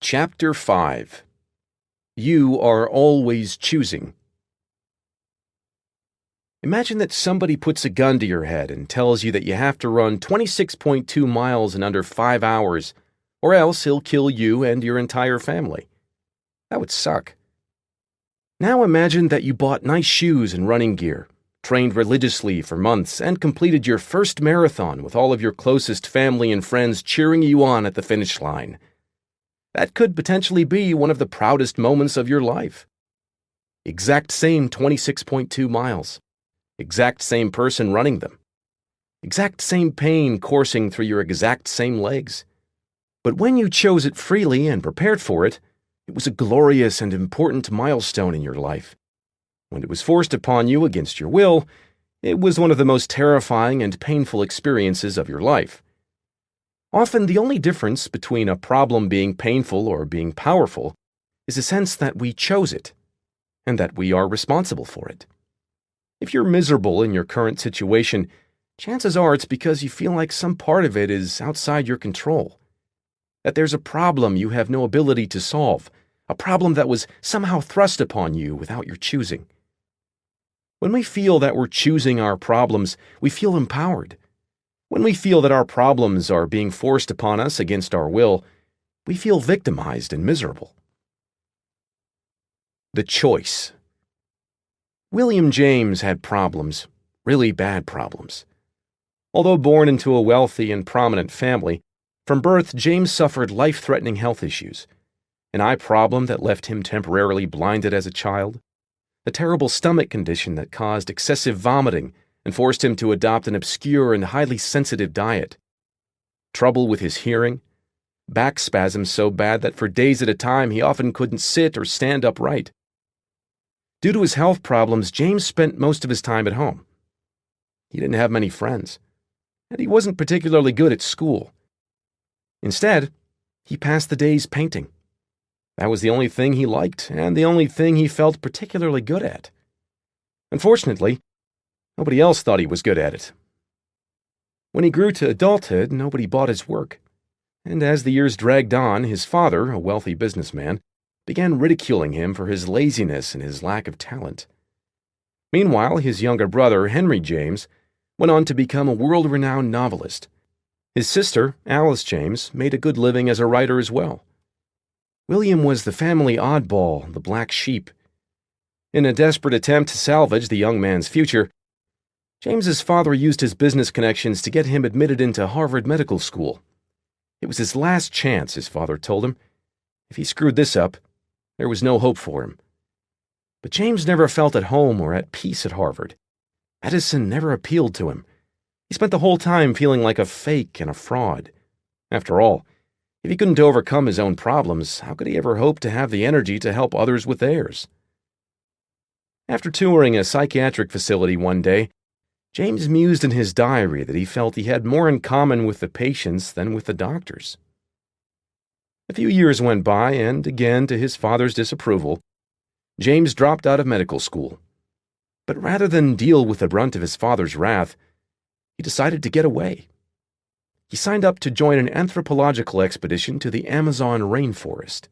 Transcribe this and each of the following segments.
Chapter 5. You are always choosing. Imagine that somebody puts a gun to your head and tells you that you have to run 26.2 miles in under 5 hours, or else he'll kill you and your entire family. That would suck. Now imagine that you bought nice shoes and running gear, trained religiously for months, and completed your first marathon with all of your closest family and friends cheering you on at the finish line. That could potentially be one of the proudest moments of your life. Exact same 26.2 miles. Exact same person running them. Exact same pain coursing through your exact same legs. But when you chose it freely and prepared for it, it was a glorious and important milestone in your life. When it was forced upon you against your will, it was one of the most terrifying and painful experiences of your life. Often the only difference between a problem being painful or being powerful is the sense that we chose it, and that we are responsible for it. If you're miserable in your current situation, chances are it's because you feel like some part of it is outside your control. That there's a problem you have no ability to solve, a problem that was somehow thrust upon you without your choosing. When we feel that we're choosing our problems, we feel empowered. When we feel that our problems are being forced upon us against our will, we feel victimized and miserable. The choice. William James had problems, really bad problems. Although born into a wealthy and prominent family, from birth James suffered life-threatening health issues. An eye problem that left him temporarily blinded as a child, a terrible stomach condition that caused excessive vomiting and forced him to adopt an obscure and highly sensitive diet, trouble with his hearing, back spasms so bad that for days at a time he often couldn't sit or stand upright. Due to his health problems, James spent most of his time at home. He didn't have many friends, and he wasn't particularly good at school. Instead, he passed the days painting. That was the only thing he liked, and the only thing he felt particularly good at. Unfortunately, nobody else thought he was good at it. When he grew to adulthood, nobody bought his work, and as the years dragged on, his father, a wealthy businessman, began ridiculing him for his laziness and his lack of talent. Meanwhile, his younger brother, Henry James, went on to become a world-renowned novelist. His sister, Alice James, made a good living as a writer as well. William was the family oddball, the black sheep. In a desperate attempt to salvage the young man's future, James's father used his business connections to get him admitted into Harvard Medical School. It was his last chance, his father told him. If he screwed this up, there was no hope for him. But James never felt at home or at peace at Harvard. Medicine never appealed to him. He spent the whole time feeling like a fake and a fraud. After all, if he couldn't overcome his own problems, how could he ever hope to have the energy to help others with theirs? After touring a psychiatric facility one day, James mused in his diary that he felt he had more in common with the patients than with the doctors. A few years went by, and again, to his father's disapproval, James dropped out of medical school. But rather than deal with the brunt of his father's wrath, he decided to get away. He signed up to join an anthropological expedition to the Amazon rainforest.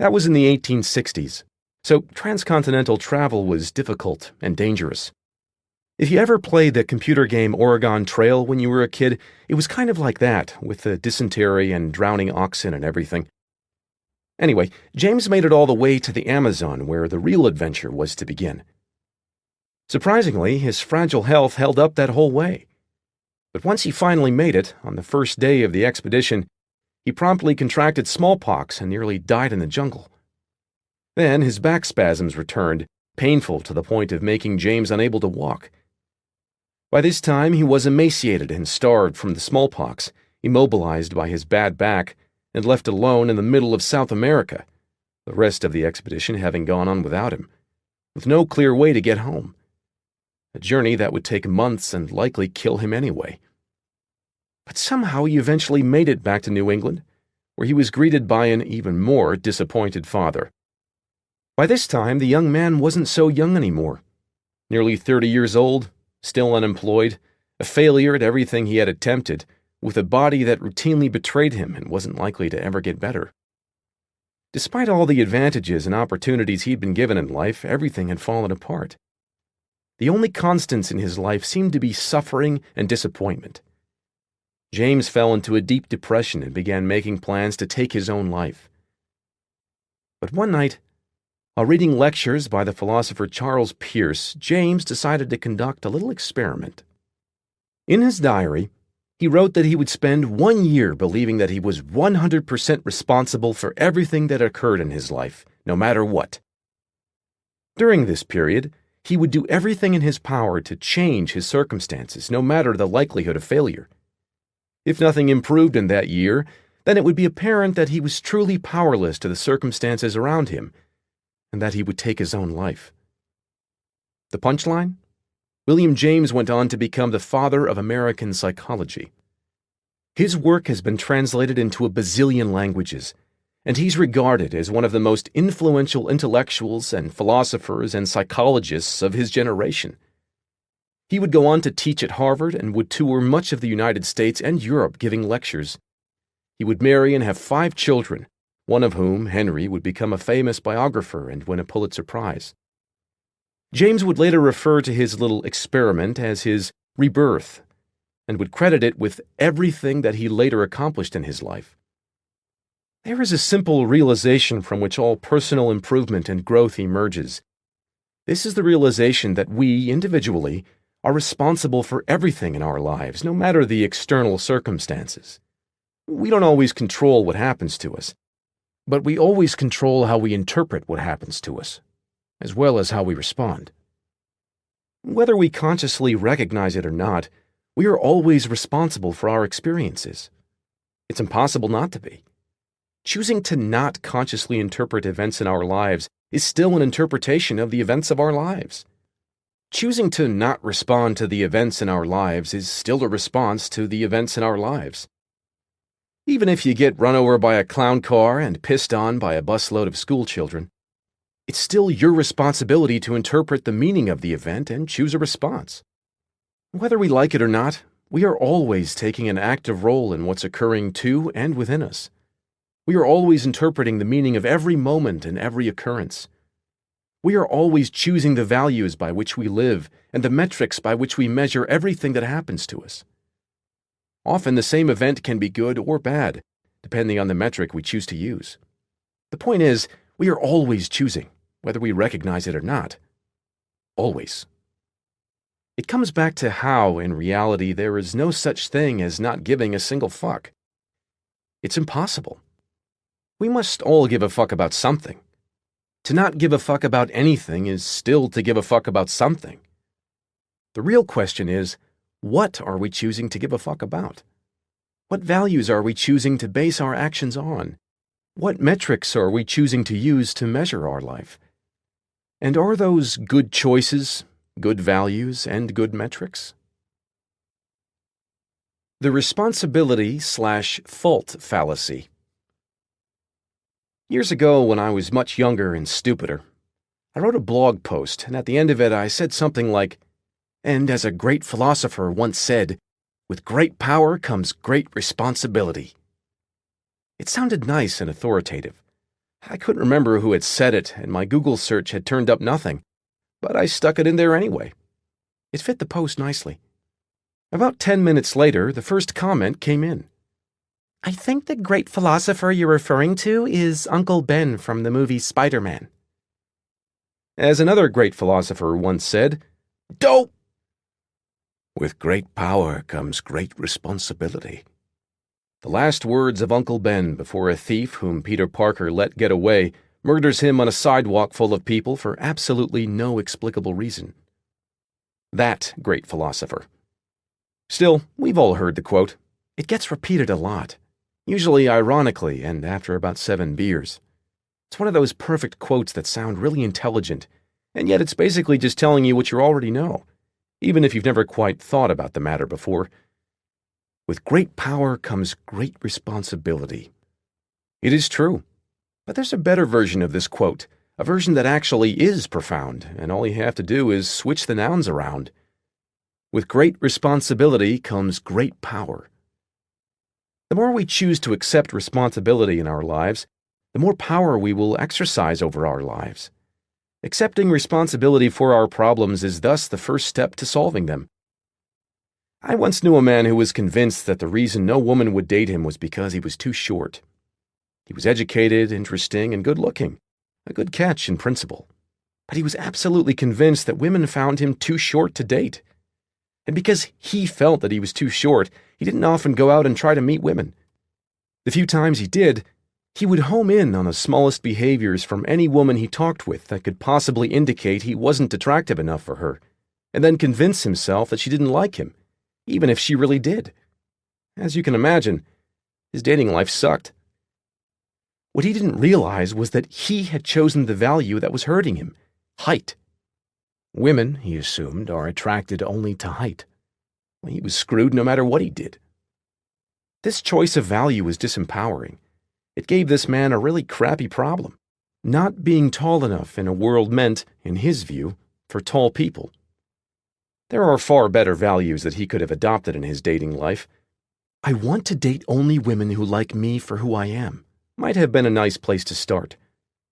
That was in the 1860s, so transcontinental travel was difficult and dangerous. If you ever played the computer game Oregon Trail when you were a kid, it was kind of like that, with the dysentery and drowning oxen and everything. Anyway, James made it all the way to the Amazon, where the real adventure was to begin. Surprisingly, his fragile health held up that whole way. But once he finally made it, on the first day of the expedition, he promptly contracted smallpox and nearly died in the jungle. Then his back spasms returned, painful to the point of making James unable to walk. By this time, he was emaciated and starved from the smallpox, immobilized by his bad back, and left alone in the middle of South America, the rest of the expedition having gone on without him, with no clear way to get home. A journey that would take months and likely kill him anyway. But somehow he eventually made it back to New England, where he was greeted by an even more disappointed father. By this time, the young man wasn't so young anymore. Nearly 30 years old, still unemployed, a failure at everything he had attempted, with a body that routinely betrayed him and wasn't likely to ever get better. Despite all the advantages and opportunities he'd been given in life, everything had fallen apart. The only constants in his life seemed to be suffering and disappointment. James fell into a deep depression and began making plans to take his own life. But one night, while reading lectures by the philosopher Charles Peirce, James decided to conduct a little experiment. In his diary, he wrote that he would spend 1 year believing that he was 100% responsible for everything that occurred in his life, no matter what. During this period, he would do everything in his power to change his circumstances, no matter the likelihood of failure. If nothing improved in that year, then it would be apparent that he was truly powerless to the circumstances around him, and that he would take his own life. The punchline? William James went on to become the father of American psychology. His work has been translated into a bazillion languages, and he's regarded as one of the most influential intellectuals and philosophers and psychologists of his generation. He would go on to teach at Harvard and would tour much of the United States and Europe giving lectures. He would marry and have 5 children, one of whom, Henry, would become a famous biographer and win a Pulitzer Prize. James would later refer to his little experiment as his rebirth, and would credit it with everything that he later accomplished in his life. There is a simple realization from which all personal improvement and growth emerges. This is the realization that we, individually, are responsible for everything in our lives, no matter the external circumstances. We don't always control what happens to us, but we always control how we interpret what happens to us, as well as how we respond. Whether we consciously recognize it or not, we are always responsible for our experiences. It's impossible not to be. Choosing to not consciously interpret events in our lives is still an interpretation of the events of our lives. Choosing to not respond to the events in our lives is still a response to the events in our lives. Even if you get run over by a clown car and pissed on by a busload of schoolchildren, it's still your responsibility to interpret the meaning of the event and choose a response. Whether we like it or not, we are always taking an active role in what's occurring to and within us. We are always interpreting the meaning of every moment and every occurrence. We are always choosing the values by which we live and the metrics by which we measure everything that happens to us. Often the same event can be good or bad, depending on the metric we choose to use. The point is, we are always choosing, whether we recognize it or not. Always. It comes back to how, in reality, there is no such thing as not giving a single fuck. It's impossible. We must all give a fuck about something. To not give a fuck about anything is still to give a fuck about something. The real question is, what are we choosing to give a fuck about? What values are we choosing to base our actions on? What metrics are we choosing to use to measure our life? And are those good choices, good values, and good metrics? The responsibility/fault fallacy. Years ago, when I was much younger and stupider, I wrote a blog post, and at the end of it I said something like, "And as a great philosopher once said, with great power comes great responsibility." It sounded nice and authoritative. I couldn't remember who had said it, and my Google search had turned up nothing, but I stuck it in there anyway. It fit the post nicely. About 10 minutes later, the first comment came in. "I think the great philosopher you're referring to is Uncle Ben from the movie Spider-Man." As another great philosopher once said, "Dope! With great power comes great responsibility." The last words of Uncle Ben before a thief whom Peter Parker let get away murders him on a sidewalk full of people for absolutely no explicable reason. That great philosopher. Still, we've all heard the quote. It gets repeated a lot. Usually ironically and after about 7 beers. It's one of those perfect quotes that sound really intelligent, and yet it's basically just telling you what you already know, even if you've never quite thought about the matter before. With great power comes great responsibility. It is true, but there's a better version of this quote, a version that actually is profound, and all you have to do is switch the nouns around. With great responsibility comes great power. The more we choose to accept responsibility in our lives, the more power we will exercise over our lives. Accepting responsibility for our problems is thus the first step to solving them. I once knew a man who was convinced that the reason no woman would date him was because he was too short. He was educated, interesting, and good-looking, a good catch in principle. But he was absolutely convinced that women found him too short to date. And because he felt that he was too short, he didn't often go out and try to meet women. The few times he did, he would home in on the smallest behaviors from any woman he talked with that could possibly indicate he wasn't attractive enough for her, and then convince himself that she didn't like him, even if she really did. As you can imagine, his dating life sucked. What he didn't realize was that he had chosen the value that was hurting him: height. Women, he assumed, are attracted only to height. He was screwed no matter what he did. This choice of value was disempowering. It gave this man a really crappy problem. Not being tall enough in a world meant, in his view, for tall people. There are far better values that he could have adopted in his dating life. I want to date only women who like me for who I am might have been a nice place to start,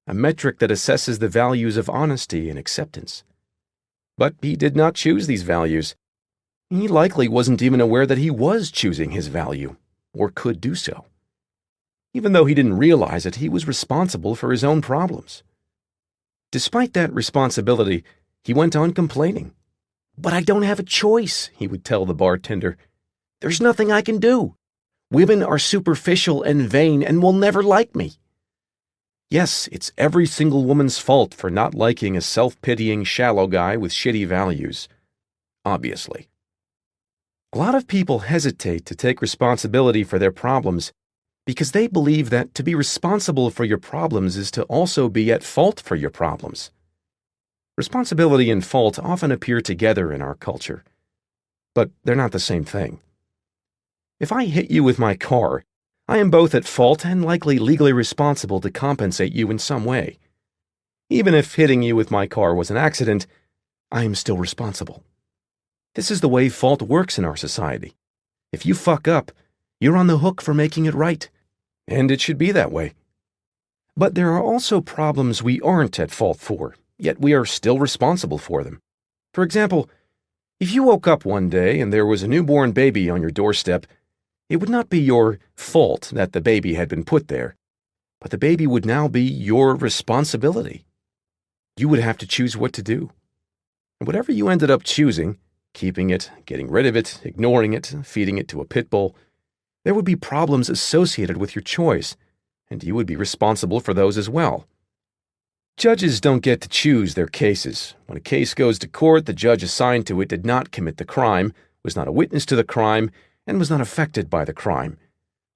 a metric that assesses the values of honesty and acceptance. But he did not choose these values. He likely wasn't even aware that he was choosing his value, or could do so. Even though he didn't realize it, he was responsible for his own problems. Despite that responsibility, he went on complaining. "But I don't have a choice," he would tell the bartender. "There's nothing I can do. Women are superficial and vain and will never like me." Yes, it's every single woman's fault for not liking a self-pitying, shallow guy with shitty values. Obviously. A lot of people hesitate to take responsibility for their problems because they believe that to be responsible for your problems is to also be at fault for your problems. Responsibility and fault often appear together in our culture, but they're not the same thing. If I hit you with my car, I am both at fault and likely legally responsible to compensate you in some way. Even if hitting you with my car was an accident, I am still responsible. This is the way fault works in our society. If you fuck up, you're on the hook for making it right, and it should be that way. But there are also problems we aren't at fault for, yet we are still responsible for them. For example, if you woke up one day and there was a newborn baby on your doorstep, it would not be your fault that the baby had been put there, but the baby would now be your responsibility. You would have to choose what to do. And whatever you ended up choosing, keeping it, getting rid of it, ignoring it, feeding it to a pit bull, there would be problems associated with your choice, and you would be responsible for those as well. Judges don't get to choose their cases. When a case goes to court, the judge assigned to it did not commit the crime, was not a witness to the crime, and was not affected by the crime,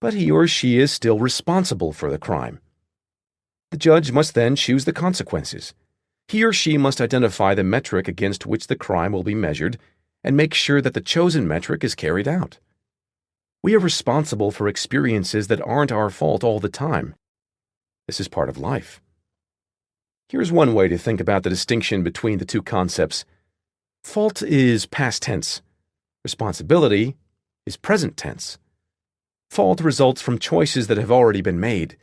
but he or she is still responsible for the crime. The judge must then choose the consequences. He or she must identify the metric against which the crime will be measured and make sure that the chosen metric is carried out. We are responsible for experiences that aren't our fault all the time. This is part of life. Here's one way to think about the distinction between the two concepts. Fault is past tense. Responsibility is present tense. Fault results from choices that have already been made.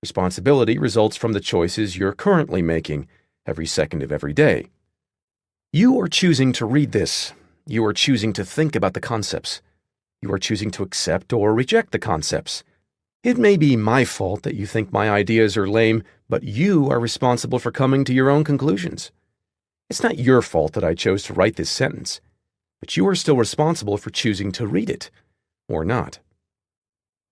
Responsibility results from the choices you're currently making every second of every day. You are choosing to read this. You are choosing to think about the concepts. You are choosing to accept or reject the concepts. It may be my fault that you think my ideas are lame, but you are responsible for coming to your own conclusions. It's not your fault that I chose to write this sentence, but you are still responsible for choosing to read it, or not.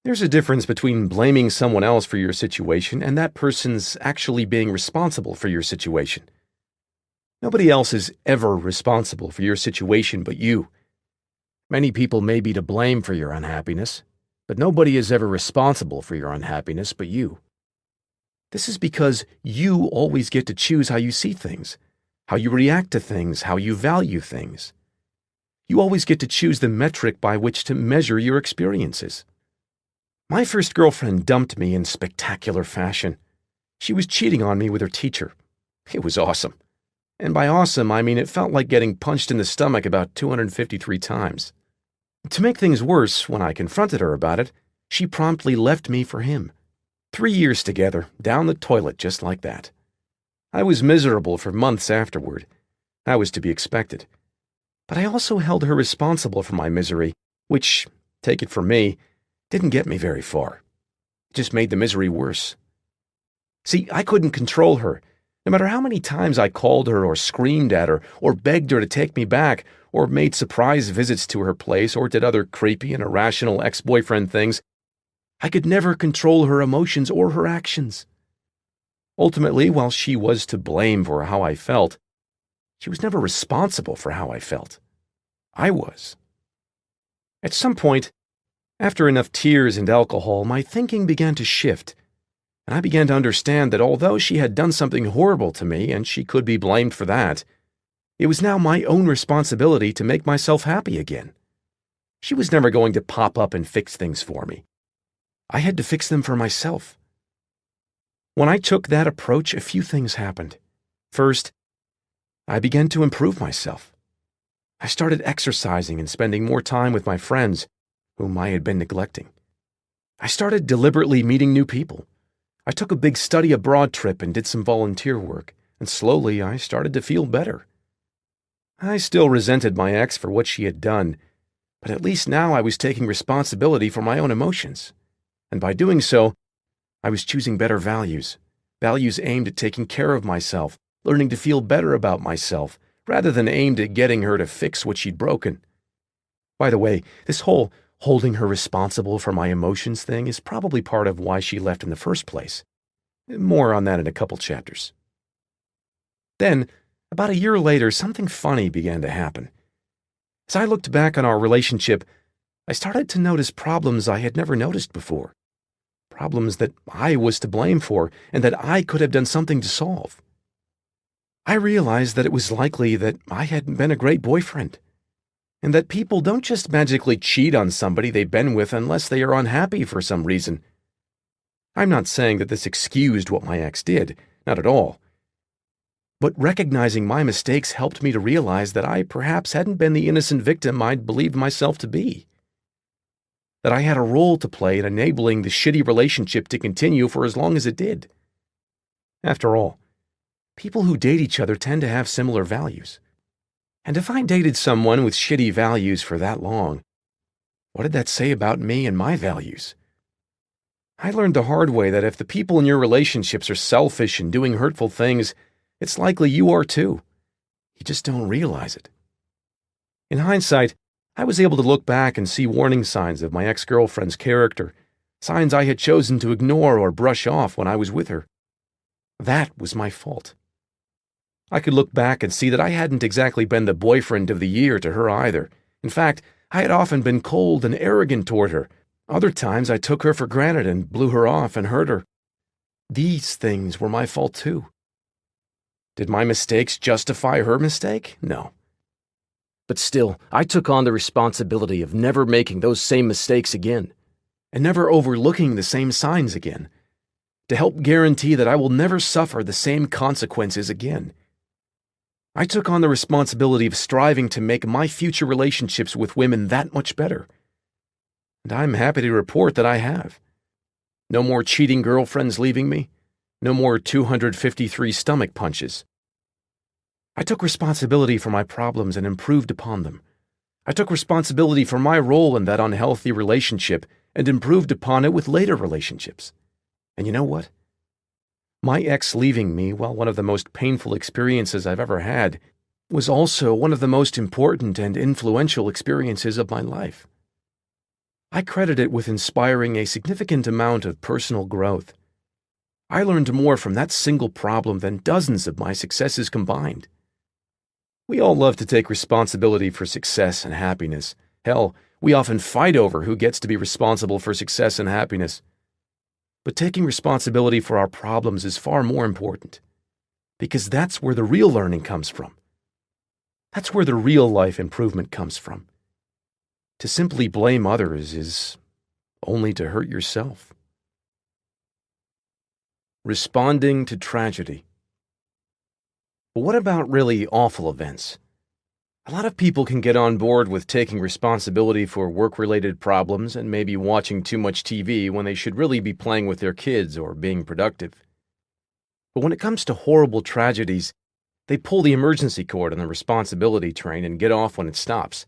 There's a difference between blaming someone else for your situation and that person's actually being responsible for your situation. Nobody else is ever responsible for your situation but you. Many people may be to blame for your unhappiness, but nobody is ever responsible for your unhappiness but you. This is because you always get to choose how you see things, how you react to things, how you value things. You always get to choose the metric by which to measure your experiences. My first girlfriend dumped me in spectacular fashion. She was cheating on me with her teacher. It was awesome. And by awesome, I mean it felt like getting punched in the stomach about 253 times. To make things worse, when I confronted her about it, she promptly left me for him. 3 years together, down the toilet just like that. I was miserable for months afterward. That was to be expected. But I also held her responsible for my misery, which, take it from me, didn't get me very far. It just made the misery worse. See, I couldn't control her. No matter how many times I called her or screamed at her or begged her to take me back or made surprise visits to her place or did other creepy and irrational ex-boyfriend things, I could never control her emotions or her actions. Ultimately, while she was to blame for how I felt, she was never responsible for how I felt. I was. At some point, after enough tears and alcohol, my thinking began to shift, and I began to understand that although she had done something horrible to me and she could be blamed for that, it was now my own responsibility to make myself happy again. She was never going to pop up and fix things for me. I had to fix them for myself. When I took that approach, a few things happened. First, I began to improve myself. I started exercising and spending more time with my friends, whom I had been neglecting. I started deliberately meeting new people. I took a big study abroad trip and did some volunteer work, and slowly I started to feel better. I still resented my ex for what she had done, but at least now I was taking responsibility for my own emotions. And by doing so, I was choosing better values aimed at taking care of myself, learning to feel better about myself, rather than aimed at getting her to fix what she'd broken. By the way, this whole holding her responsible for my emotions thing is probably part of why she left in the first place. More on that in a couple chapters. Then, about a year later, something funny began to happen. As I looked back on our relationship, I started to notice problems I had never noticed before. Problems that I was to blame for and that I could have done something to solve. I realized that it was likely that I hadn't been a great boyfriend, and that people don't just magically cheat on somebody they've been with unless they are unhappy for some reason. I'm not saying that this excused what my ex did, not at all. But recognizing my mistakes helped me to realize that I perhaps hadn't been the innocent victim I'd believed myself to be. That I had a role to play in enabling the shitty relationship to continue for as long as it did. After all, people who date each other tend to have similar values. And if I dated someone with shitty values for that long, what did that say about me and my values? I learned the hard way that if the people in your relationships are selfish and doing hurtful things, it's likely you are too. You just don't realize it. In hindsight, I was able to look back and see warning signs of my ex-girlfriend's character, signs I had chosen to ignore or brush off when I was with her. That was my fault. I could look back and see that I hadn't exactly been the boyfriend of the year to her either. In fact, I had often been cold and arrogant toward her. Other times I took her for granted and blew her off and hurt her. These things were my fault too. Did my mistakes justify her mistake? No. But still, I took on the responsibility of never making those same mistakes again, and never overlooking the same signs again, to help guarantee that I will never suffer the same consequences again. I took on the responsibility of striving to make my future relationships with women that much better. And I'm happy to report that I have. No more cheating girlfriends leaving me. No more 253 stomach punches. I took responsibility for my problems and improved upon them. I took responsibility for my role in that unhealthy relationship and improved upon it with later relationships. And you know what? My ex leaving me, while one of the most painful experiences I've ever had, was also one of the most important and influential experiences of my life. I credit it with inspiring a significant amount of personal growth. I learned more from that single problem than dozens of my successes combined. We all love to take responsibility for success and happiness. Hell, we often fight over who gets to be responsible for success and happiness. But taking responsibility for our problems is far more important, because that's where the real learning comes from. That's where the real life improvement comes from. To simply blame others is only to hurt yourself. Responding to tragedy. But what about really awful events? A lot of people can get on board with taking responsibility for work-related problems and maybe watching too much TV when they should really be playing with their kids or being productive. But when it comes to horrible tragedies, they pull the emergency cord on the responsibility train and get off when it stops.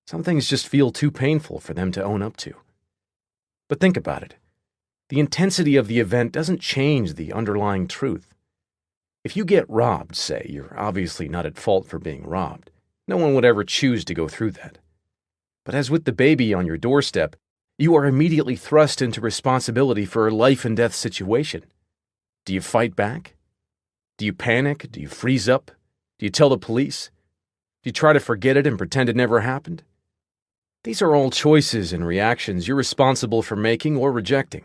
Some things just feel too painful for them to own up to. But think about it. The intensity of the event doesn't change the underlying truth. If you get robbed, say, you're obviously not at fault for being robbed. No one would ever choose to go through that. But as with the baby on your doorstep, you are immediately thrust into responsibility for a life-and-death situation. Do you fight back? Do you panic? Do you freeze up? Do you tell the police? Do you try to forget it and pretend it never happened? These are all choices and reactions you're responsible for making or rejecting.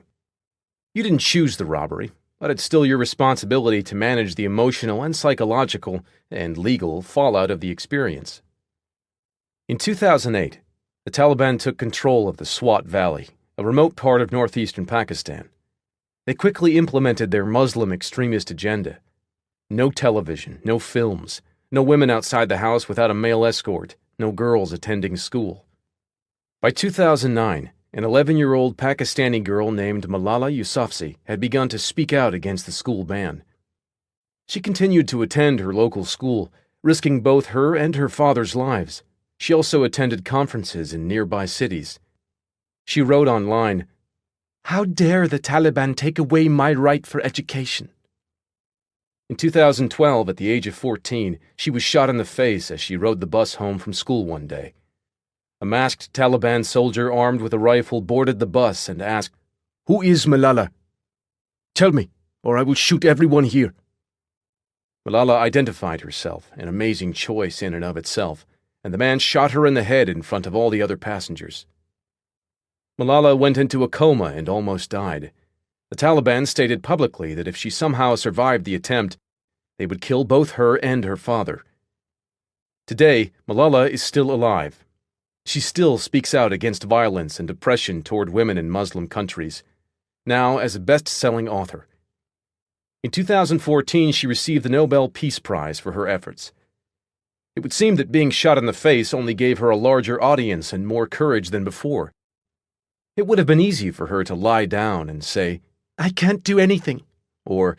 You didn't choose the robbery, but it's still your responsibility to manage the emotional and psychological and legal fallout of the experience. In 2008, the Taliban took control of the Swat Valley, a remote part of northeastern Pakistan. They quickly implemented their Muslim extremist agenda. No television, no films, no women outside the house without a male escort, no girls attending school. By 2009, an 11-year-old Pakistani girl named Malala Yousafzai had begun to speak out against the school ban. She continued to attend her local school, risking both her and her father's lives. She also attended conferences in nearby cities. She wrote online, "How dare the Taliban take away my right for education?" In 2012, at the age of 14, she was shot in the face as she rode the bus home from school one day. A masked Taliban soldier armed with a rifle boarded the bus and asked, "Who is Malala? Tell me, or I will shoot everyone here." Malala identified herself, an amazing choice in and of itself, and the man shot her in the head in front of all the other passengers. Malala went into a coma and almost died. The Taliban stated publicly that if she somehow survived the attempt, they would kill both her and her father. Today, Malala is still alive. She still speaks out against violence and oppression toward women in Muslim countries, now as a best-selling author. In 2014, she received the Nobel Peace Prize for her efforts. It would seem that being shot in the face only gave her a larger audience and more courage than before. It would have been easy for her to lie down and say, "I can't do anything," or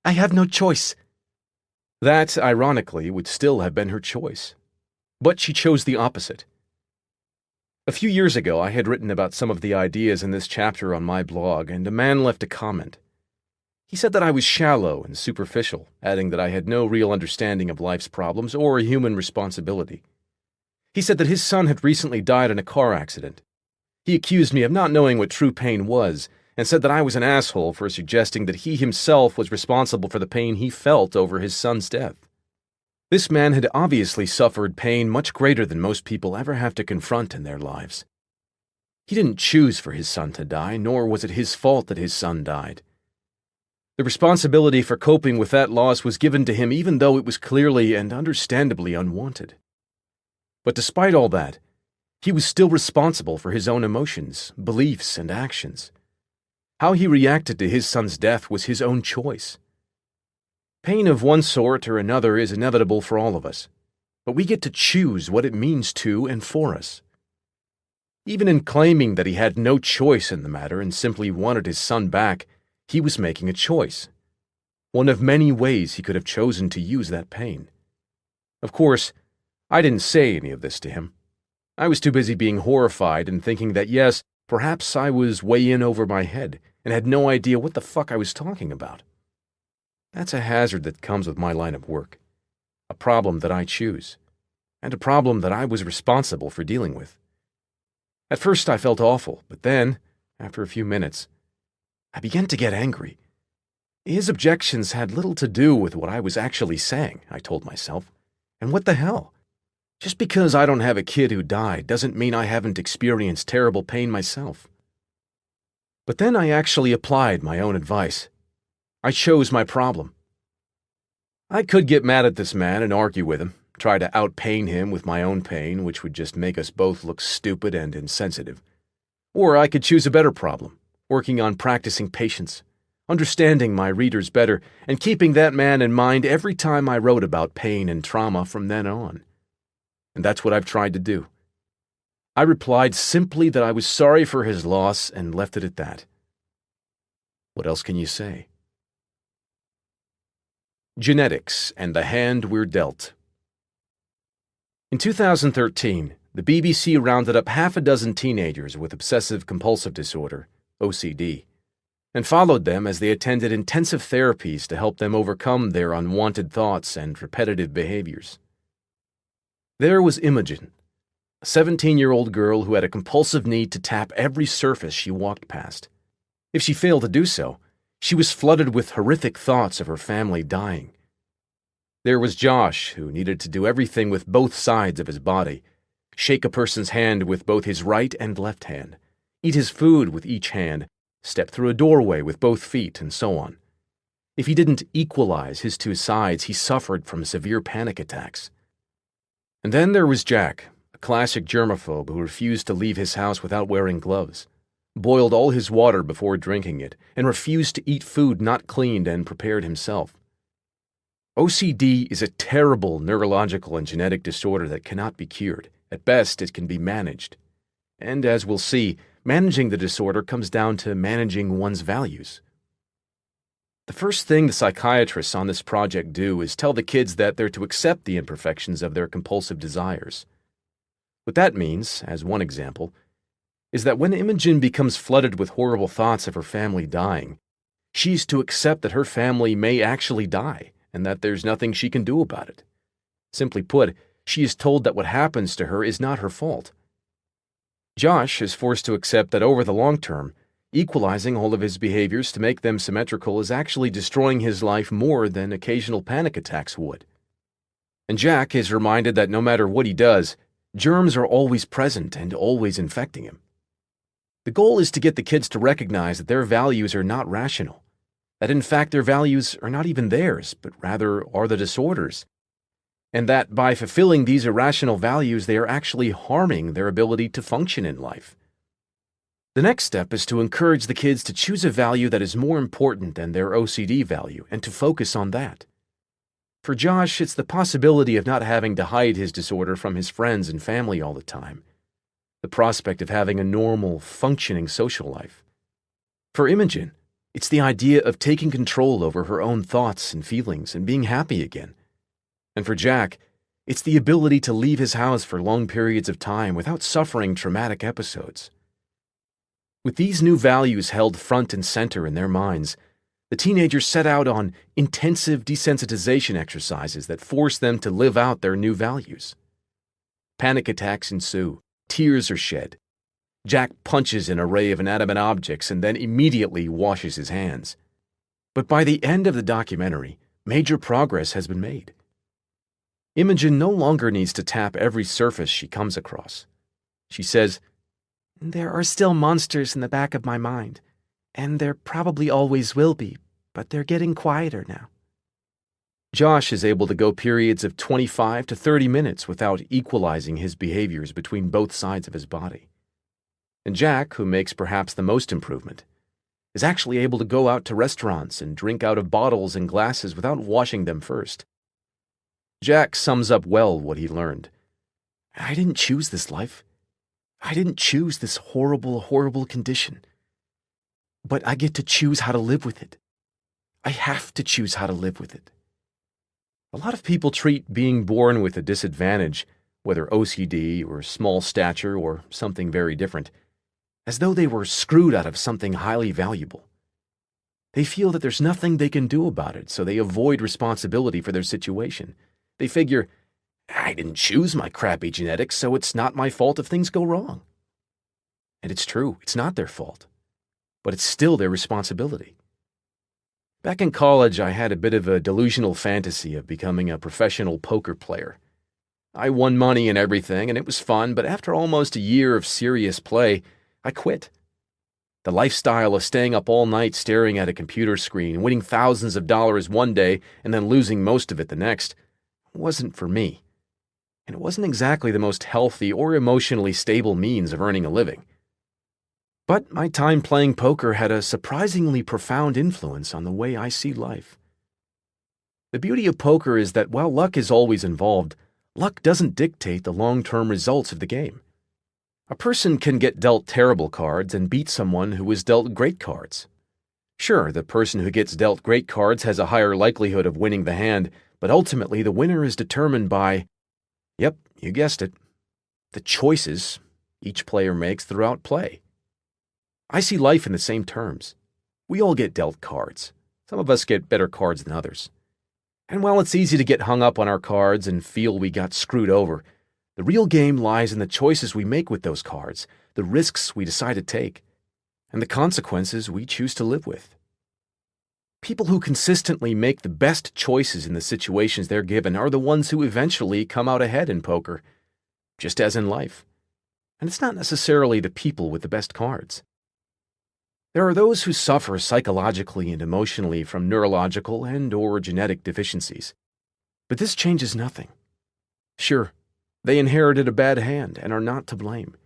"I have no choice." That, ironically, would still have been her choice. But she chose the opposite. A few years ago, I had written about some of the ideas in this chapter on my blog, and a man left a comment. He said that I was shallow and superficial, adding that I had no real understanding of life's problems or human responsibility. He said that his son had recently died in a car accident. He accused me of not knowing what true pain was, and said that I was an asshole for suggesting that he himself was responsible for the pain he felt over his son's death. This man had obviously suffered pain much greater than most people ever have to confront in their lives. He didn't choose for his son to die, nor was it his fault that his son died. The responsibility for coping with that loss was given to him even though it was clearly and understandably unwanted. But despite all that, he was still responsible for his own emotions, beliefs, and actions. How he reacted to his son's death was his own choice. Pain of one sort or another is inevitable for all of us, but we get to choose what it means to and for us. Even in claiming that he had no choice in the matter and simply wanted his son back, he was making a choice. One of many ways he could have chosen to use that pain. Of course, I didn't say any of this to him. I was too busy being horrified and thinking that yes, perhaps I was way in over my head and had no idea what the fuck I was talking about. That's a hazard that comes with my line of work. A problem that I choose. And a problem that I was responsible for dealing with. At first I felt awful, but then, after a few minutes, I began to get angry. His objections had little to do with what I was actually saying, I told myself. And what the hell? Just because I don't have a kid who died doesn't mean I haven't experienced terrible pain myself. But then I actually applied my own advice. I chose my problem. I could get mad at this man and argue with him, try to outpain him with my own pain, which would just make us both look stupid and insensitive. Or I could choose a better problem, working on practicing patience, understanding my readers better, and keeping that man in mind every time I wrote about pain and trauma from then on. and that's what I've tried to do. I replied simply that I was sorry for his loss and left it at that. What else can you say? Genetics and the hand we're dealt. In 2013, the BBC rounded up half a dozen teenagers with obsessive-compulsive disorder, OCD, and followed them as they attended intensive therapies to help them overcome their unwanted thoughts and repetitive behaviors. There was Imogen, a 17-year-old girl who had a compulsive need to tap every surface she walked past. If she failed to do so, she was flooded with horrific thoughts of her family dying. There was Josh, who needed to do everything with both sides of his body, shake a person's hand with both his right and left hand, eat his food with each hand, step through a doorway with both feet, and so on. If he didn't equalize his two sides, he suffered from severe panic attacks. And then there was Jack, a classic germaphobe who refused to leave his house without wearing gloves, boiled all his water before drinking it, and refused to eat food not cleaned and prepared himself. OCD is a terrible neurological and genetic disorder that cannot be cured. At best, it can be managed. And as we'll see, managing the disorder comes down to managing one's values. The first thing the psychiatrists on this project do is tell the kids that they're to accept the imperfections of their compulsive desires. What that means, as one example, is that when Imogen becomes flooded with horrible thoughts of her family dying, she's to accept that her family may actually die, and that there's nothing she can do about it. Simply put, she is told that what happens to her is not her fault. Josh is forced to accept that over the long term, equalizing all of his behaviors to make them symmetrical is actually destroying his life more than occasional panic attacks would. And Jack is reminded that no matter what he does, germs are always present and always infecting him. The goal is to get the kids to recognize that their values are not rational, that in fact their values are not even theirs, but rather are the disorder's, and that by fulfilling these irrational values they are actually harming their ability to function in life. The next step is to encourage the kids to choose a value that is more important than their OCD value and to focus on that. For Josh, it's the possibility of not having to hide his disorder from his friends and family all the time, the prospect of having a normal, functioning social life. For Imogen, it's the idea of taking control over her own thoughts and feelings and being happy again. And for Jack, it's the ability to leave his house for long periods of time without suffering traumatic episodes. With these new values held front and center in their minds, the teenagers set out on intensive desensitization exercises that force them to live out their new values. Panic attacks ensue, tears are shed. Jack punches an array of inanimate objects and then immediately washes his hands. But by the end of the documentary, major progress has been made. Imogen no longer needs to tap every surface she comes across. She says, "There are still monsters in the back of my mind, and there probably always will be, but they're getting quieter now." Josh is able to go periods of 25 to 30 minutes without equalizing his behaviors between both sides of his body. And Jack, who makes perhaps the most improvement, is actually able to go out to restaurants and drink out of bottles and glasses without washing them first. Jack sums up well what he learned. "I didn't choose this life. I didn't choose this horrible, horrible condition. But I get to choose how to live with it. I have to choose how to live with it." A lot of people treat being born with a disadvantage, whether OCD or small stature or something very different, as though they were screwed out of something highly valuable. They feel that there's nothing they can do about it, so they avoid responsibility for their situation. They figure, "I didn't choose my crappy genetics, so it's not my fault if things go wrong." And it's true, it's not their fault, but it's still their responsibility. Back in college, I had a bit of a delusional fantasy of becoming a professional poker player. I won money and everything, and it was fun, but after almost a year of serious play, I quit. The lifestyle of staying up all night staring at a computer screen, winning thousands of dollars one day and then losing most of it the next, wasn't for me. And it wasn't exactly the most healthy or emotionally stable means of earning a living. But my time playing poker had a surprisingly profound influence on the way I see life. The beauty of poker is that while luck is always involved, Luck doesn't dictate the long-term results of the game. A person can get dealt terrible cards and beat someone who was dealt great cards. Sure, the person who gets dealt great cards has a higher likelihood of winning the hand, but ultimately the winner is determined by, yep, you guessed it, the choices each player makes throughout play. I see life in the same terms. We all get dealt cards. Some of us get better cards than others. And while it's easy to get hung up on our cards and feel we got screwed over, the real game lies in the choices we make with those cards, the risks we decide to take, and the consequences we choose to live with. People who consistently make the best choices in the situations they're given are the ones who eventually come out ahead in poker, just as in life. And it's not necessarily the people with the best cards. There are those who suffer psychologically and emotionally from neurological and/or genetic deficiencies. But this changes nothing. Sure, they inherited a bad hand and are not to blame.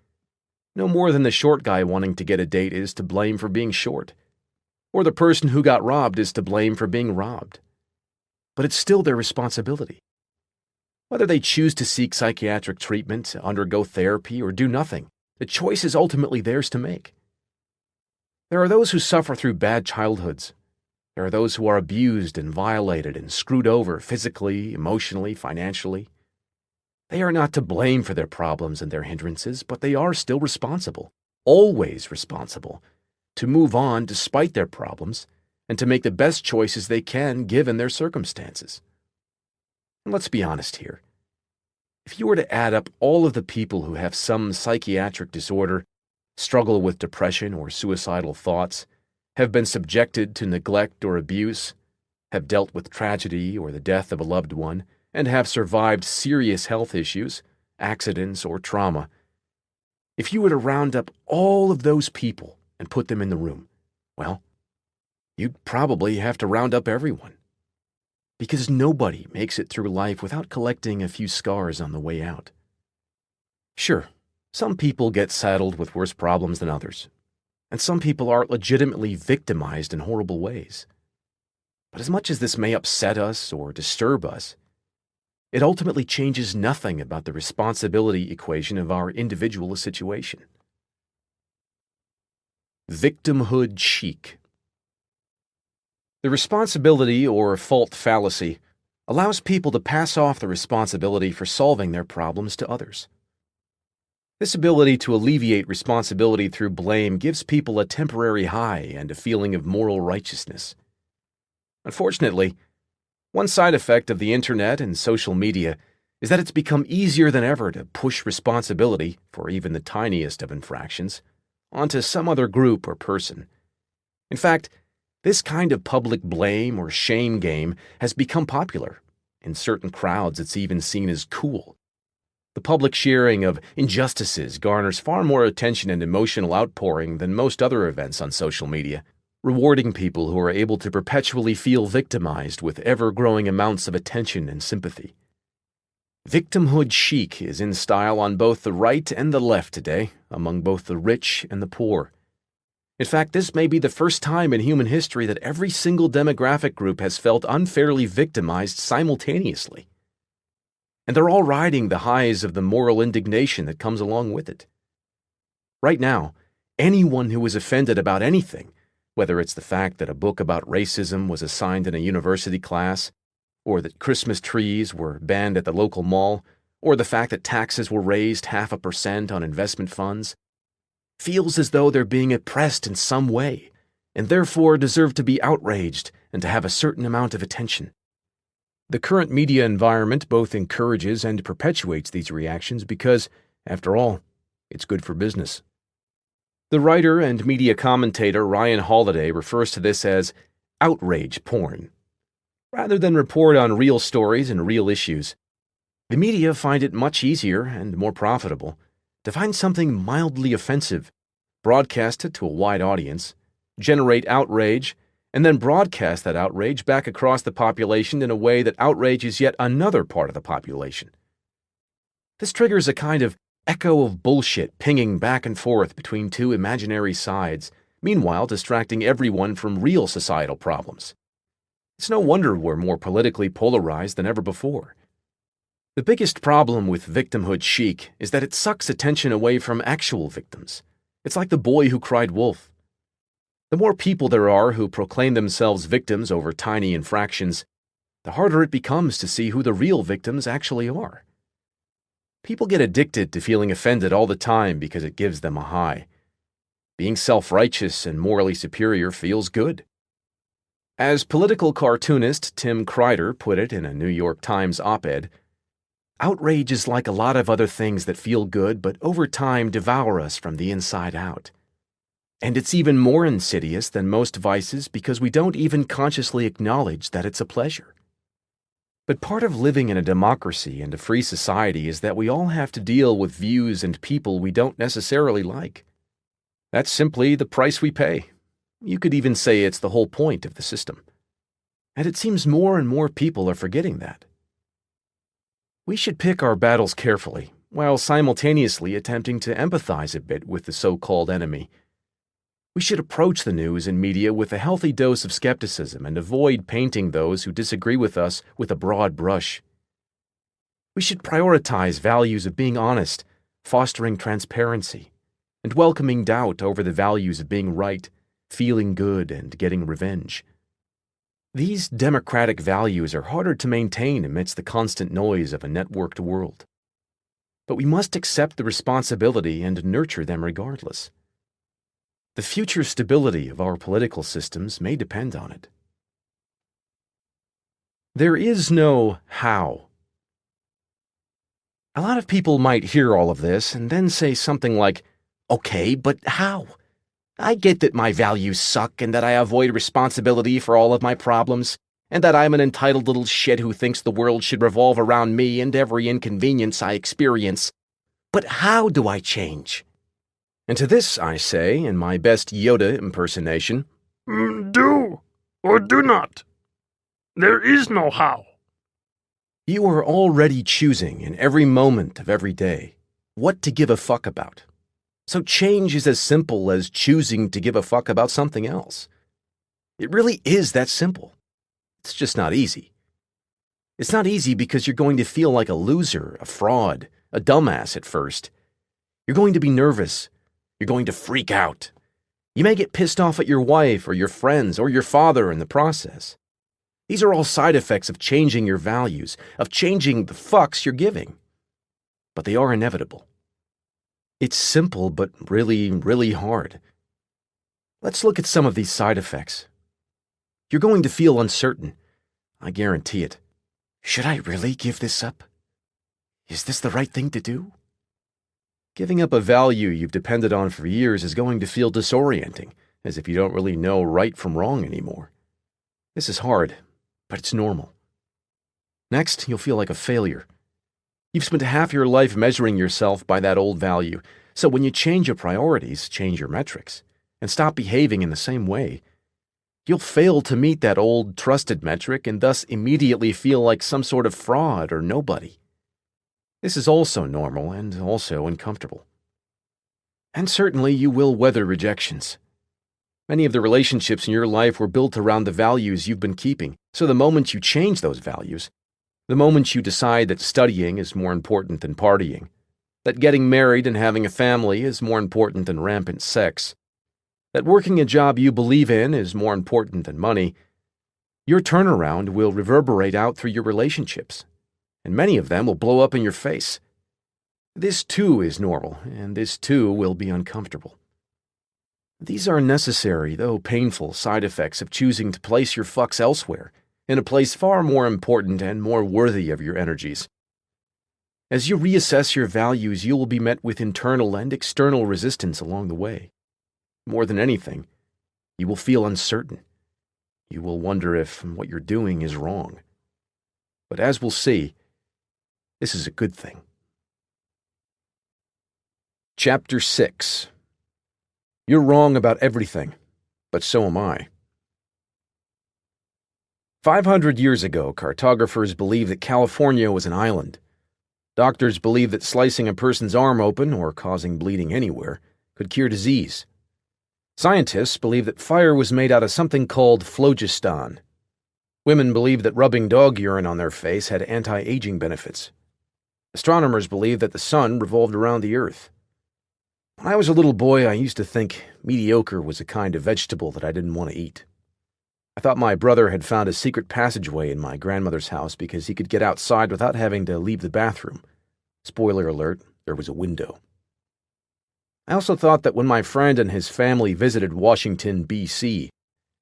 No more than the short guy wanting to get a date is to blame for being short, or the person who got robbed is to blame for being robbed. But it's still their responsibility. Whether they choose to seek psychiatric treatment, undergo therapy, or do nothing, the choice is ultimately theirs to make. There are those who suffer through bad childhoods. There are those who are abused and violated and screwed over physically, emotionally, financially. They are not to blame for their problems and their hindrances, but they are still responsible, always responsible, to move on despite their problems and to make the best choices they can given their circumstances. And let's be honest here. If you were to add up all of the people who have some psychiatric disorder, struggle with depression or suicidal thoughts, have been subjected to neglect or abuse, have dealt with tragedy or the death of a loved one, and have survived serious health issues, accidents, or trauma, if you were to round up all of those people and put them in the room, well, you'd probably have to round up everyone. Because nobody makes it through life without collecting a few scars on the way out. Sure, some people get saddled with worse problems than others, and some people are legitimately victimized in horrible ways. But as much as this may upset us or disturb us, it ultimately changes nothing about the responsibility equation of our individual situation. Victimhood chic. The responsibility or fault fallacy allows people to pass off the responsibility for solving their problems to others. This ability to alleviate responsibility through blame gives people a temporary high and a feeling of moral righteousness. Unfortunately, one side effect of the internet and social media is that it's become easier than ever to push responsibility for even the tiniest of infractions onto some other group or person. In fact, this kind of public blame or shame game has become popular. In certain crowds, it's even seen as cool. The public sharing of injustices garners far more attention and emotional outpouring than most other events on social media, rewarding people who are able to perpetually feel victimized with ever-growing amounts of attention and sympathy. Victimhood chic is in style on both the right and the left today, among both the rich and the poor. In fact, this may be the first time in human history that every single demographic group has felt unfairly victimized simultaneously. And they're all riding the highs of the moral indignation that comes along with it. Right now, anyone who is offended about anything, whether it's the fact that a book about racism was assigned in a university class, or that Christmas trees were banned at the local mall, or the fact that taxes were raised 0.5% on investment funds, feels as though they're being oppressed in some way, and therefore deserve to be outraged and to have a certain amount of attention. The current media environment both encourages and perpetuates these reactions because, after all, it's good for business. The writer and media commentator Ryan Holiday refers to this as outrage porn. Rather than report on real stories and real issues, the media find it much easier and more profitable to find something mildly offensive, broadcast it to a wide audience, generate outrage, and then broadcast that outrage back across the population in a way that outrages yet another part of the population. This triggers a kind of echo of bullshit pinging back and forth between two imaginary sides, meanwhile distracting everyone from real societal problems. It's no wonder we're more politically polarized than ever before. The biggest problem with victimhood chic is that it sucks attention away from actual victims. It's like the boy who cried wolf. The more people there are who proclaim themselves victims over tiny infractions, the harder it becomes to see who the real victims actually are. People get addicted to feeling offended all the time because it gives them a high. Being self-righteous and morally superior feels good. As political cartoonist Tim Kreider put it in a New York Times op-ed, outrage is like a lot of other things that feel good but over time devour us from the inside out. And it's even more insidious than most vices because we don't even consciously acknowledge that it's a pleasure. But part of living in a democracy and a free society is that we all have to deal with views and people we don't necessarily like. That's simply the price we pay. You could even say it's the whole point of the system. And it seems more and more people are forgetting that. We should pick our battles carefully, while simultaneously attempting to empathize a bit with the so-called enemy. We should approach the news and media with a healthy dose of skepticism and avoid painting those who disagree with us with a broad brush. We should prioritize values of being honest, fostering transparency, and welcoming doubt over the values of being right, feeling good, and getting revenge. These democratic values are harder to maintain amidst the constant noise of a networked world. But we must accept the responsibility and nurture them regardless. The future stability of our political systems may depend on it. There is no how. A lot of people might hear all of this and then say something like, "Okay, but how? I get that my values suck and that I avoid responsibility for all of my problems, and that I'm an entitled little shit who thinks the world should revolve around me and every inconvenience I experience. But how do I change?" And to this I say, in my best Yoda impersonation, Do or do not. There is no how. You are already choosing in every moment of every day what to give a fuck about. So change is as simple as choosing to give a fuck about something else. It really is that simple. It's just not easy. It's not easy because you're going to feel like a loser, a fraud, a dumbass at first. You're going to be nervous. You're going to freak out. You may get pissed off at your wife or your friends or your father in the process. These are all side effects of changing your values, of changing the fucks you're giving. But they are inevitable. It's simple, but really, really hard. Let's look at some of these side effects. You're going to feel uncertain. I guarantee it. Should I really give this up? Is this the right thing to do? Giving up a value you've depended on for years is going to feel disorienting, as if you don't really know right from wrong anymore. This is hard, but it's normal. Next, you'll feel like a failure. You've spent half your life measuring yourself by that old value, so when you change your priorities, change your metrics, and stop behaving in the same way, you'll fail to meet that old trusted metric and thus immediately feel like some sort of fraud or nobody. This is also normal and also uncomfortable. And certainly you will weather rejections. Many of the relationships in your life were built around the values you've been keeping, so the moment you change those values, the moment you decide that studying is more important than partying, that getting married and having a family is more important than rampant sex, that working a job you believe in is more important than money, your turnaround will reverberate out through your relationships, and many of them will blow up in your face. This too is normal, and this too will be uncomfortable. These are necessary, though painful, side effects of choosing to place your fucks elsewhere, in a place far more important and more worthy of your energies. As you reassess your values, you will be met with internal and external resistance along the way. More than anything, you will feel uncertain. You will wonder if what you're doing is wrong. But as we'll see, this is a good thing. Chapter 6. You're wrong about everything, but so am I. 500 years ago, cartographers believed that California was an island. Doctors believed that slicing a person's arm open, or causing bleeding anywhere, could cure disease. Scientists believed that fire was made out of something called phlogiston. Women believed that rubbing dog urine on their face had anti-aging benefits. Astronomers believed that the sun revolved around the Earth. When I was a little boy, I used to think mediocre was a kind of vegetable that I didn't want to eat. I thought my brother had found a secret passageway in my grandmother's house because he could get outside without having to leave the bathroom. Spoiler alert, there was a window. I also thought that when my friend and his family visited Washington, B.C.,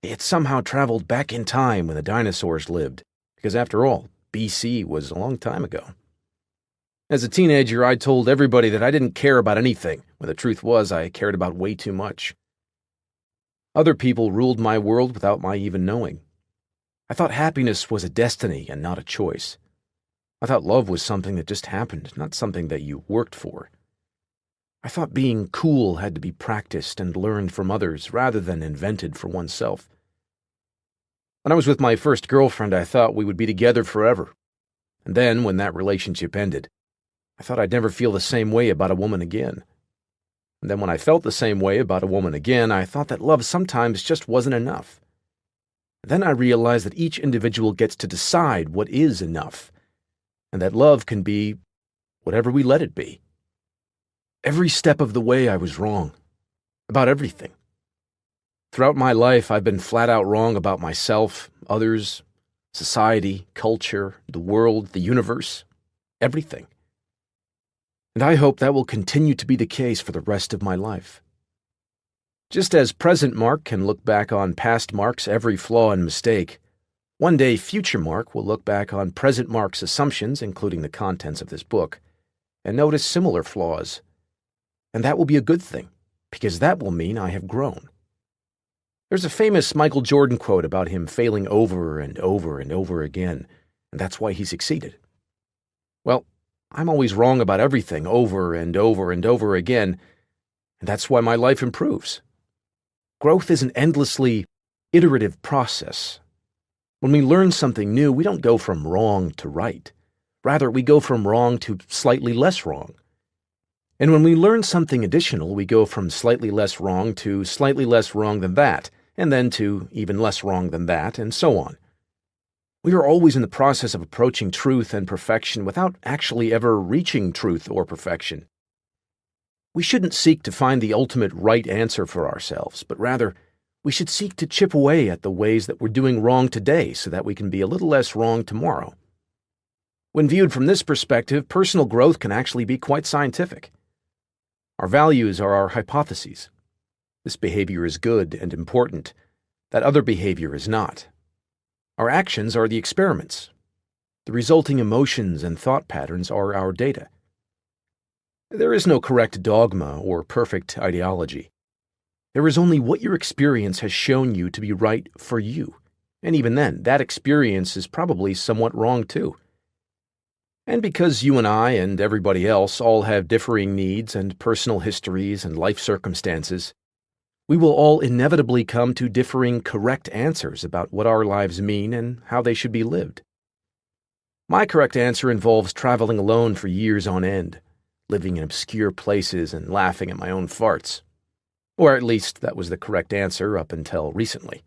they had somehow traveled back in time when the dinosaurs lived, because after all, B.C. was a long time ago. As a teenager, I told everybody that I didn't care about anything, when the truth was I cared about way too much. Other people ruled my world without my even knowing. I thought happiness was a destiny and not a choice. I thought love was something that just happened, not something that you worked for. I thought being cool had to be practiced and learned from others rather than invented for oneself. When I was with my first girlfriend, I thought we would be together forever. And then, when that relationship ended, I thought I'd never feel the same way about a woman again. And then when I felt the same way about a woman again, I thought that love sometimes just wasn't enough. Then I realized that each individual gets to decide what is enough, and that love can be whatever we let it be. Every step of the way I was wrong, about everything. Throughout my life, I've been flat out wrong about myself, others, society, culture, the world, the universe, everything. And I hope that will continue to be the case for the rest of my life. Just as present Mark can look back on past Mark's every flaw and mistake, one day future Mark will look back on present Mark's assumptions, including the contents of this book, and notice similar flaws. And that will be a good thing, because that will mean I have grown. There's a famous Michael Jordan quote about him failing over and over and over again, and that's why he succeeded. Well, I'm always wrong about everything over and over and over again, and that's why my life improves. Growth is an endlessly iterative process. When we learn something new, we don't go from wrong to right. Rather, we go from wrong to slightly less wrong. And when we learn something additional, we go from slightly less wrong to slightly less wrong than that, and then to even less wrong than that, and so on. We are always in the process of approaching truth and perfection without actually ever reaching truth or perfection. We shouldn't seek to find the ultimate right answer for ourselves, but rather, we should seek to chip away at the ways that we're doing wrong today so that we can be a little less wrong tomorrow. When viewed from this perspective, personal growth can actually be quite scientific. Our values are our hypotheses. This behavior is good and important. That other behavior is not. Our actions are the experiments. The resulting emotions and thought patterns are our data. There is no correct dogma or perfect ideology. There is only what your experience has shown you to be right for you. And even then, that experience is probably somewhat wrong too. And because you and I and everybody else all have differing needs and personal histories and life circumstances, we will all inevitably come to differing correct answers about what our lives mean and how they should be lived. My correct answer involves traveling alone for years on end, living in obscure places and laughing at my own farts. Or at least that was the correct answer up until recently.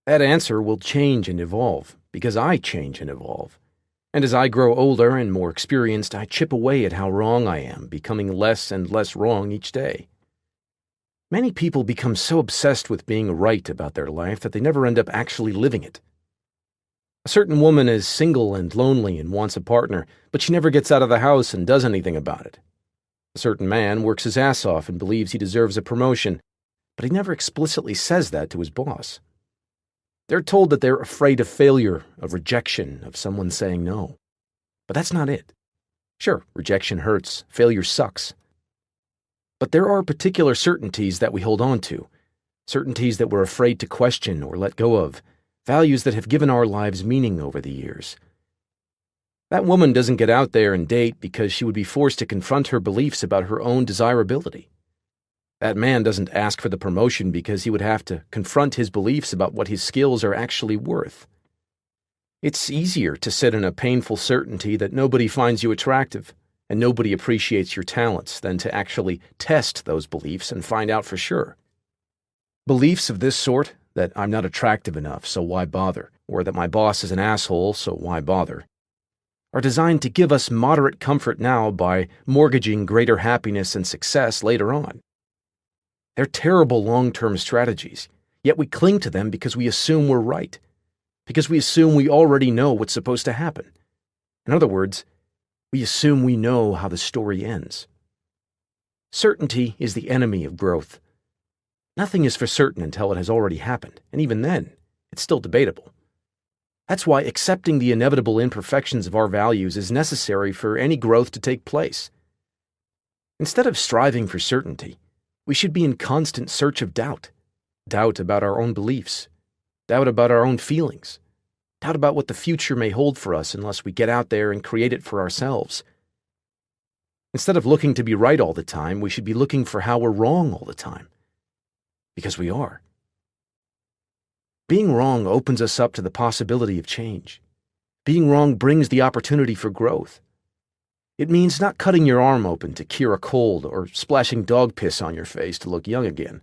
That answer will change and evolve, because I change and evolve. And as I grow older and more experienced, I chip away at how wrong I am, becoming less and less wrong each day. Many people become so obsessed with being right about their life that they never end up actually living it. A certain woman is single and lonely and wants a partner, but she never gets out of the house and does anything about it. A certain man works his ass off and believes he deserves a promotion, but he never explicitly says that to his boss. They're told that they're afraid of failure, of rejection, of someone saying no. But that's not it. Sure, rejection hurts, failure sucks. But there are particular certainties that we hold on to, certainties that we're afraid to question or let go of, values that have given our lives meaning over the years. That woman doesn't get out there and date because she would be forced to confront her beliefs about her own desirability. That man doesn't ask for the promotion because he would have to confront his beliefs about what his skills are actually worth. It's easier to sit in a painful certainty that nobody finds you attractive and nobody appreciates your talents than to actually test those beliefs and find out for sure. Beliefs of this sort, that I'm not attractive enough, so why bother, or that my boss is an asshole, so why bother, are designed to give us moderate comfort now by mortgaging greater happiness and success later on. They're terrible long-term strategies, yet we cling to them because we assume we're right, because we assume we already know what's supposed to happen. In other words, we assume we know how the story ends. Certainty is the enemy of growth. Nothing is for certain until it has already happened, and even then, it's still debatable. That's why accepting the inevitable imperfections of our values is necessary for any growth to take place. Instead of striving for certainty, we should be in constant search of doubt. Doubt about our own beliefs, doubt about our own feelings, doubt about what the future may hold for us unless we get out there and create it for ourselves. Instead of looking to be right all the time, we should be looking for how we're wrong all the time. Because we are. Being wrong opens us up to the possibility of change. Being wrong brings the opportunity for growth. It means not cutting your arm open to cure a cold or splashing dog piss on your face to look young again.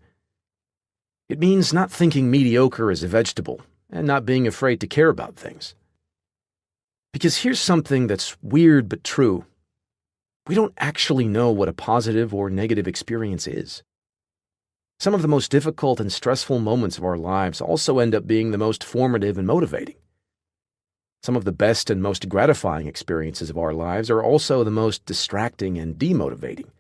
It means not thinking mediocre is a vegetable and not being afraid to care about things. Because here's something that's weird but true. We don't actually know what a positive or negative experience is. Some of the most difficult and stressful moments of our lives also end up being the most formative and motivating. Some of the best and most gratifying experiences of our lives are also the most distracting and demotivating.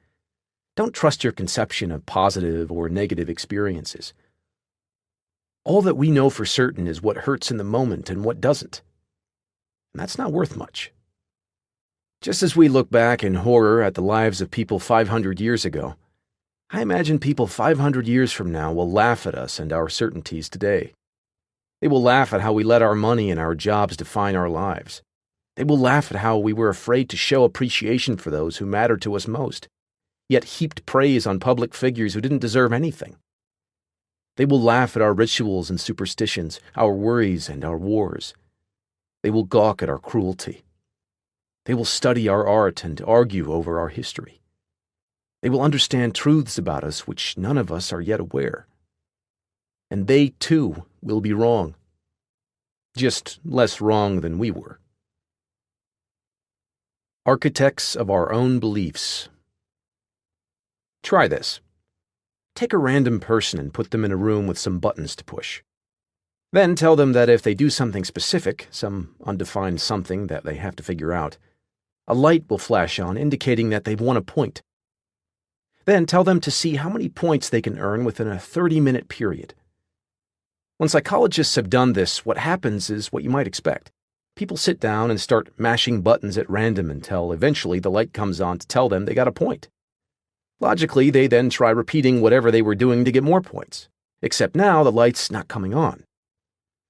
Don't trust your conception of positive or negative experiences. All that we know for certain is what hurts in the moment and what doesn't. And that's not worth much. Just as we look back in horror at the lives of people 500 years ago, I imagine people 500 years from now will laugh at us and our certainties today. They will laugh at how we let our money and our jobs define our lives. They will laugh at how we were afraid to show appreciation for those who mattered to us most, yet heaped praise on public figures who didn't deserve anything. They will laugh at our rituals and superstitions, our worries and our wars. They will gawk at our cruelty. They will study our art and argue over our history. They will understand truths about us which none of us are yet aware. And they, too, will be wrong. Just less wrong than we were. Architects of our own beliefs. Try this. Take a random person and put them in a room with some buttons to push. Then tell them that if they do something specific, some undefined something that they have to figure out, a light will flash on indicating that they've won a point. Then tell them to see how many points they can earn within a 30-minute period. When psychologists have done this, what happens is what you might expect. People sit down and start mashing buttons at random until eventually the light comes on to tell them they got a point. Logically, they then try repeating whatever they were doing to get more points, except now the light's not coming on.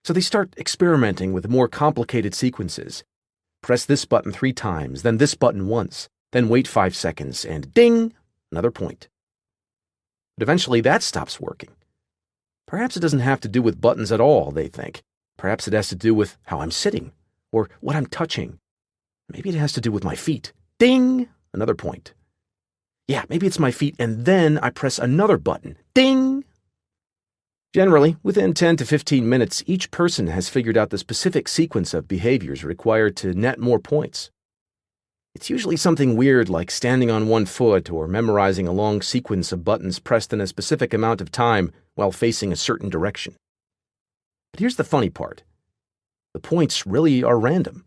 So they start experimenting with more complicated sequences. Press this button 3 times, then this button once, then wait 5 seconds, and ding, another point. But eventually that stops working. Perhaps it doesn't have to do with buttons at all, they think. Perhaps it has to do with how I'm sitting, or what I'm touching. Maybe it has to do with my feet. Ding, another point. Yeah, maybe it's my feet, and then I press another button. Ding! Generally, within 10 to 15 minutes, each person has figured out the specific sequence of behaviors required to net more points. It's usually something weird like standing on one foot or memorizing a long sequence of buttons pressed in a specific amount of time while facing a certain direction. But here's the funny part. The points really are random.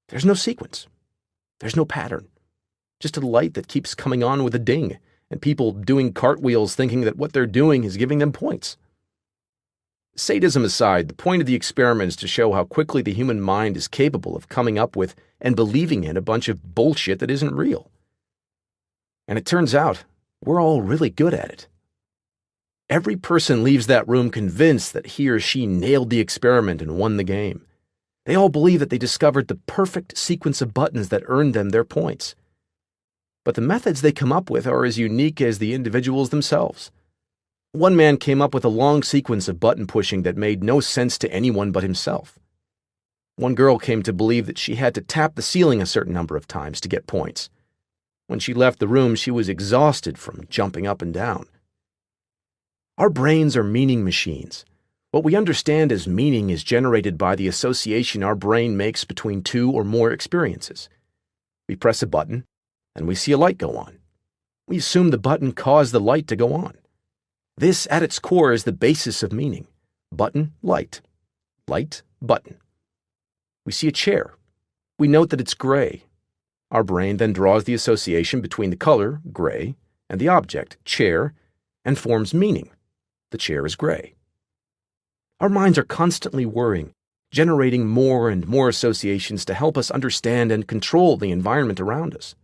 There's no sequence. There's no pattern. Just a light that keeps coming on with a ding, and people doing cartwheels thinking that what they're doing is giving them points. Sadism aside, the point of the experiment is to show how quickly the human mind is capable of coming up with and believing in a bunch of bullshit that isn't real. And it turns out, we're all really good at it. Every person leaves that room convinced that he or she nailed the experiment and won the game. They all believe that they discovered the perfect sequence of buttons that earned them their points. But the methods they come up with are as unique as the individuals themselves. One man came up with a long sequence of button pushing that made no sense to anyone but himself. One girl came to believe that she had to tap the ceiling a certain number of times to get points. When she left the room, she was exhausted from jumping up and down. Our brains are meaning machines. What we understand as meaning is generated by the association our brain makes between two or more experiences. We press a button, and we see a light go on. We assume the button caused the light to go on. This, at its core, is the basis of meaning. Button, light. Light, button. We see a chair. We note that it's gray. Our brain then draws the association between the color, gray, and the object, chair, and forms meaning. The chair is gray. Our minds are constantly worrying, generating more and more associations to help us understand and control the environment around us.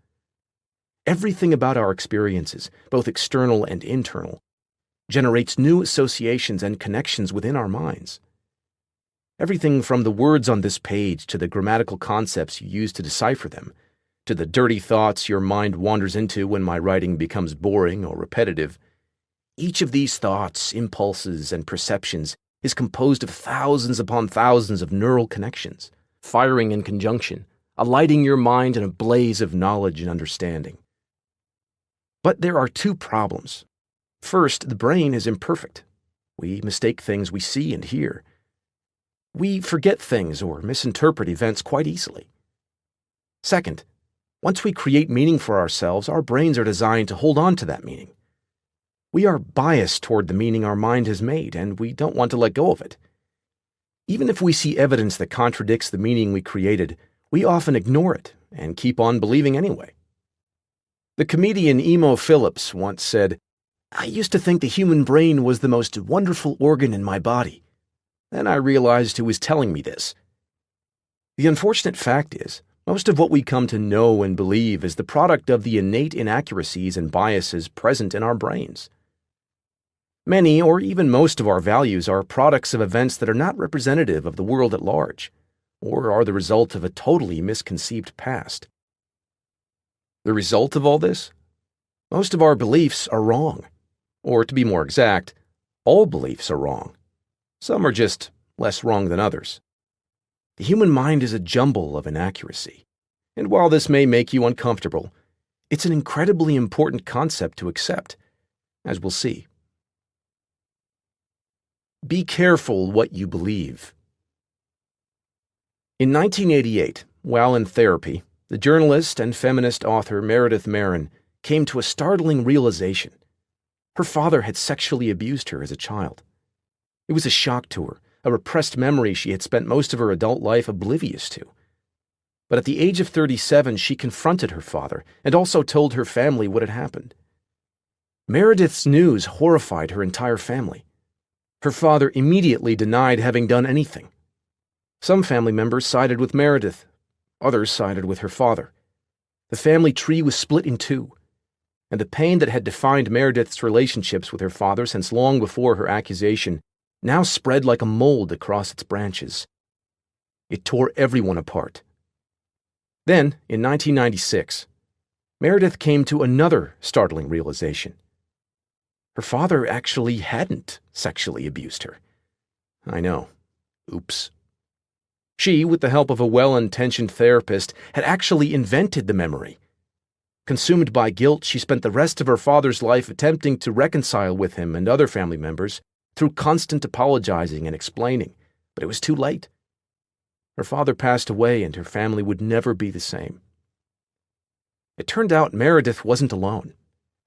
Everything about our experiences, both external and internal, generates new associations and connections within our minds. Everything from the words on this page to the grammatical concepts you use to decipher them, to the dirty thoughts your mind wanders into when my writing becomes boring or repetitive. Each of these thoughts, impulses, and perceptions is composed of thousands upon thousands of neural connections, firing in conjunction, alighting your mind in a blaze of knowledge and understanding. But there are two problems. First, the brain is imperfect. We mistake things we see and hear. We forget things or misinterpret events quite easily. Second, once we create meaning for ourselves, our brains are designed to hold on to that meaning. We are biased toward the meaning our mind has made, and we don't want to let go of it. Even if we see evidence that contradicts the meaning we created, we often ignore it and keep on believing anyway. The comedian Emo Phillips once said, "I used to think the human brain was the most wonderful organ in my body. Then I realized who was telling me this." The unfortunate fact is, most of what we come to know and believe is the product of the innate inaccuracies and biases present in our brains. Many, or even most of our values are products of events that are not representative of the world at large, or are the result of a totally misconceived past. The result of all this? Most of our beliefs are wrong. Or, to be more exact, all beliefs are wrong. Some are just less wrong than others. The human mind is a jumble of inaccuracy, and while this may make you uncomfortable, it's an incredibly important concept to accept, as we'll see. Be careful what you believe. In 1988, while in therapy, the journalist and feminist author Meredith Marin came to a startling realization. Her father had sexually abused her as a child. It was a shock to her, a repressed memory she had spent most of her adult life oblivious to. But at the age of 37, she confronted her father and also told her family what had happened. Meredith's news horrified her entire family. Her father immediately denied having done anything. Some family members sided with Meredith. Others sided with her father. The family tree was split in two, and the pain that had defined Meredith's relationships with her father since long before her accusation now spread like a mold across its branches. It tore everyone apart. Then, in 1996, Meredith came to another startling realization. Her father actually hadn't sexually abused her. I know. Oops. She, with the help of a well-intentioned therapist, had actually invented the memory. Consumed by guilt, she spent the rest of her father's life attempting to reconcile with him and other family members through constant apologizing and explaining, but it was too late. Her father passed away and her family would never be the same. It turned out Meredith wasn't alone.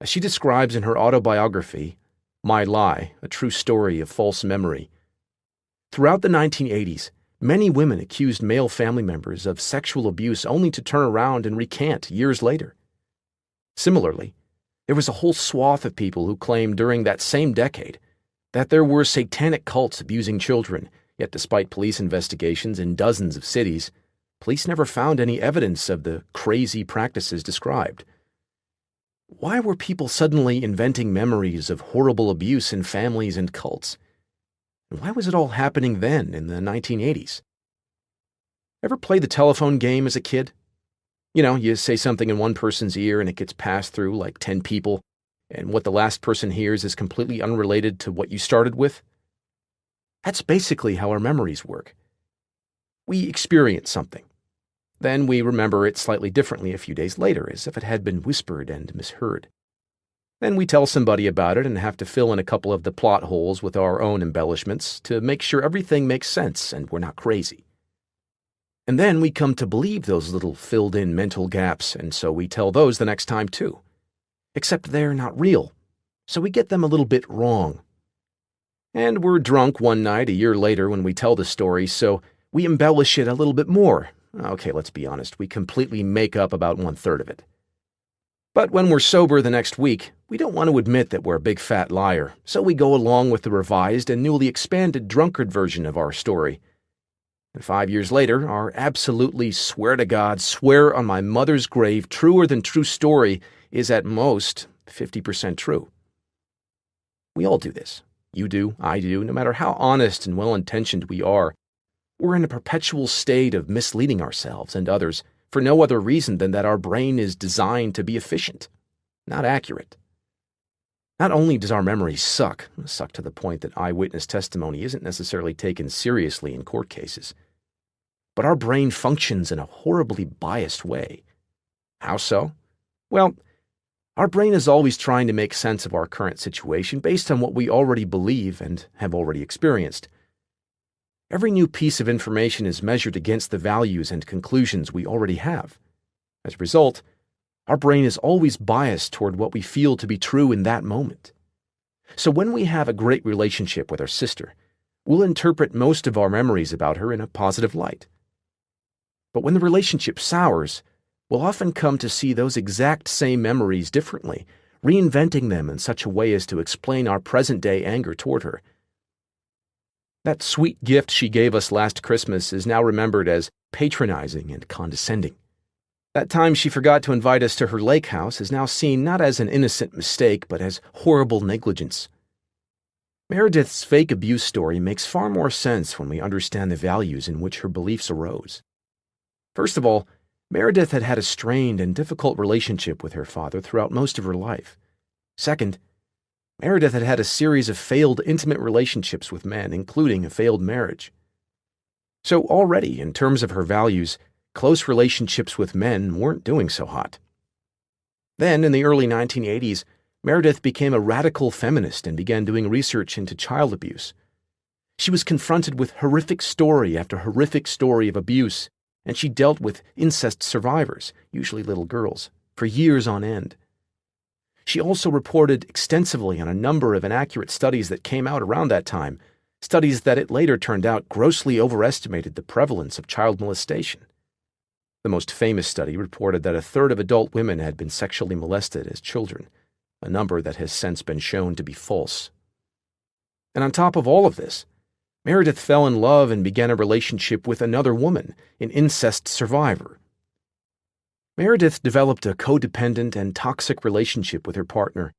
As she describes in her autobiography, My Lie, A True Story of False Memory, throughout the 1980s, many women accused male family members of sexual abuse only to turn around and recant years later. Similarly, there was a whole swath of people who claimed during that same decade that there were satanic cults abusing children, yet despite police investigations in dozens of cities, police never found any evidence of the crazy practices described. Why were people suddenly inventing memories of horrible abuse in families and cults? And why was it all happening then, in the 1980s? Ever play the telephone game as a kid? You know, you say something in one person's ear and it gets passed through like 10 people, and what the last person hears is completely unrelated to what you started with? That's basically how our memories work. We experience something. Then we remember it slightly differently a few days later, as if it had been whispered and misheard. Then we tell somebody about it and have to fill in a couple of the plot holes with our own embellishments to make sure everything makes sense and we're not crazy. And then we come to believe those little filled-in mental gaps, and so we tell those the next time too. Except they're not real, so we get them a little bit wrong. And we're drunk one night a year later when we tell the story, so we embellish it a little bit more. Okay, let's be honest, we completely make up about 1/3 of it. But when we're sober the next week, we don't want to admit that we're a big fat liar, so we go along with the revised and newly expanded drunkard version of our story. And 5 years later, our absolutely swear to God, swear on my mother's grave, truer than true story is at most 50% true. We all do this. You do, I do, no matter how honest and well-intentioned we are. We're in a perpetual state of misleading ourselves and others for no other reason than that our brain is designed to be efficient, not accurate. Not only does our memory suck to the point that eyewitness testimony isn't necessarily taken seriously in court cases, but our brain functions in a horribly biased way. How so? Well, our brain is always trying to make sense of our current situation based on what we already believe and have already experienced. Every new piece of information is measured against the values and conclusions we already have. As a result, our brain is always biased toward what we feel to be true in that moment. So when we have a great relationship with our sister, we'll interpret most of our memories about her in a positive light. But when the relationship sours, we'll often come to see those exact same memories differently, reinventing them in such a way as to explain our present-day anger toward her. That sweet gift she gave us last Christmas is now remembered as patronizing and condescending. That time she forgot to invite us to her lake house is now seen not as an innocent mistake, but as horrible negligence. Meredith's fake abuse story makes far more sense when we understand the values in which her beliefs arose. First of all, Meredith had had a strained and difficult relationship with her father throughout most of her life. Second, Meredith had had a series of failed intimate relationships with men, including a failed marriage. So already, in terms of her values, close relationships with men weren't doing so hot. Then, in the early 1980s, Meredith became a radical feminist and began doing research into child abuse. She was confronted with horrific story after horrific story of abuse, and she dealt with incest survivors, usually little girls, for years on end. She also reported extensively on a number of inaccurate studies that came out around that time, studies that it later turned out grossly overestimated the prevalence of child molestation. The most famous study reported that 1/3 of adult women had been sexually molested as children, a number that has since been shown to be false. And on top of all of this, Meredith fell in love and began a relationship with another woman, an incest survivor. Meredith developed a codependent and toxic relationship with her partner,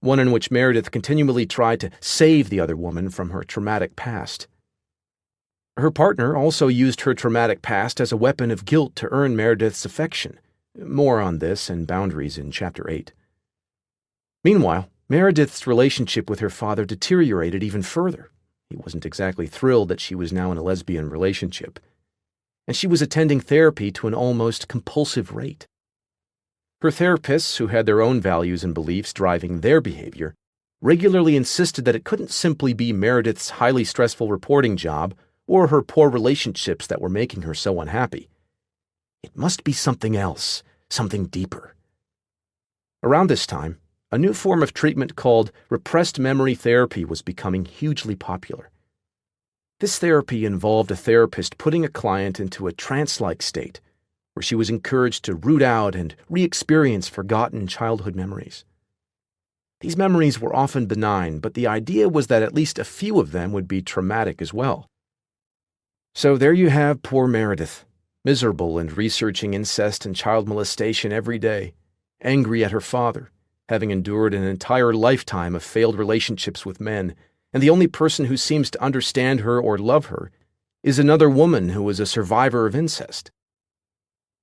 one in which Meredith continually tried to save the other woman from her traumatic past. Her partner also used her traumatic past as a weapon of guilt to earn Meredith's affection. More on this and boundaries in Chapter 8. Meanwhile, Meredith's relationship with her father deteriorated even further. He wasn't exactly thrilled that she was now in a lesbian relationship, and she was attending therapy to an almost compulsive rate. Her therapists, who had their own values and beliefs driving their behavior, regularly insisted that it couldn't simply be Meredith's highly stressful reporting job or her poor relationships that were making her so unhappy. It must be something else, something deeper. Around this time, a new form of treatment called repressed memory therapy was becoming hugely popular. This therapy involved a therapist putting a client into a trance-like state, where she was encouraged to root out and re-experience forgotten childhood memories. These memories were often benign, but the idea was that at least a few of them would be traumatic as well. So there you have poor Meredith, miserable and researching incest and child molestation every day, angry at her father, having endured an entire lifetime of failed relationships with men, and the only person who seems to understand her or love her is another woman who is a survivor of incest.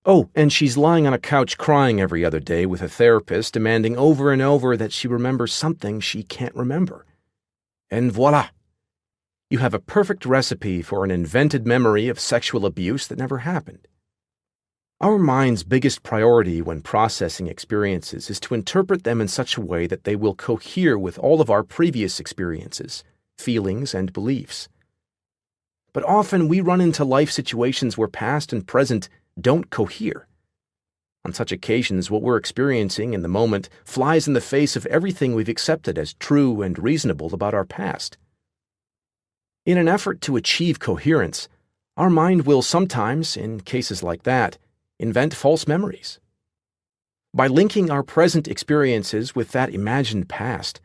Oh, and she's lying on a couch crying every other day with a therapist demanding over and over that she remembers something she can't remember. And voila! You have a perfect recipe for an invented memory of sexual abuse that never happened. Our mind's biggest priority when processing experiences is to interpret them in such a way that they will cohere with all of our previous experiences, feelings, and beliefs. But often we run into life situations where past and present don't cohere. On such occasions, what we're experiencing in the moment flies in the face of everything we've accepted as true and reasonable about our past. In an effort to achieve coherence, our mind will sometimes, in cases like that, invent false memories. By linking our present experiences with that imagined past,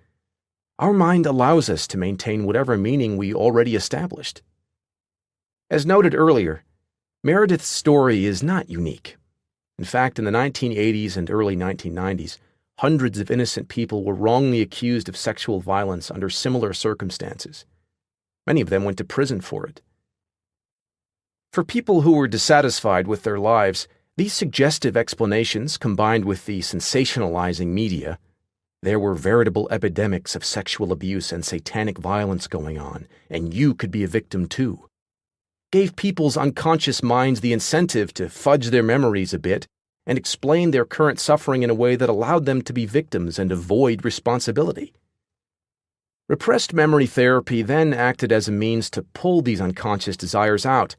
our mind allows us to maintain whatever meaning we already established. As noted earlier, Meredith's story is not unique. In fact, in the 1980s and early 1990s, hundreds of innocent people were wrongly accused of sexual violence under similar circumstances. Many of them went to prison for it. For people who were dissatisfied with their lives, these suggestive explanations, combined with the sensationalizing media, there were veritable epidemics of sexual abuse and satanic violence going on, and you could be a victim too, gave people's unconscious minds the incentive to fudge their memories a bit and explain their current suffering in a way that allowed them to be victims and avoid responsibility. Repressed memory therapy then acted as a means to pull these unconscious desires out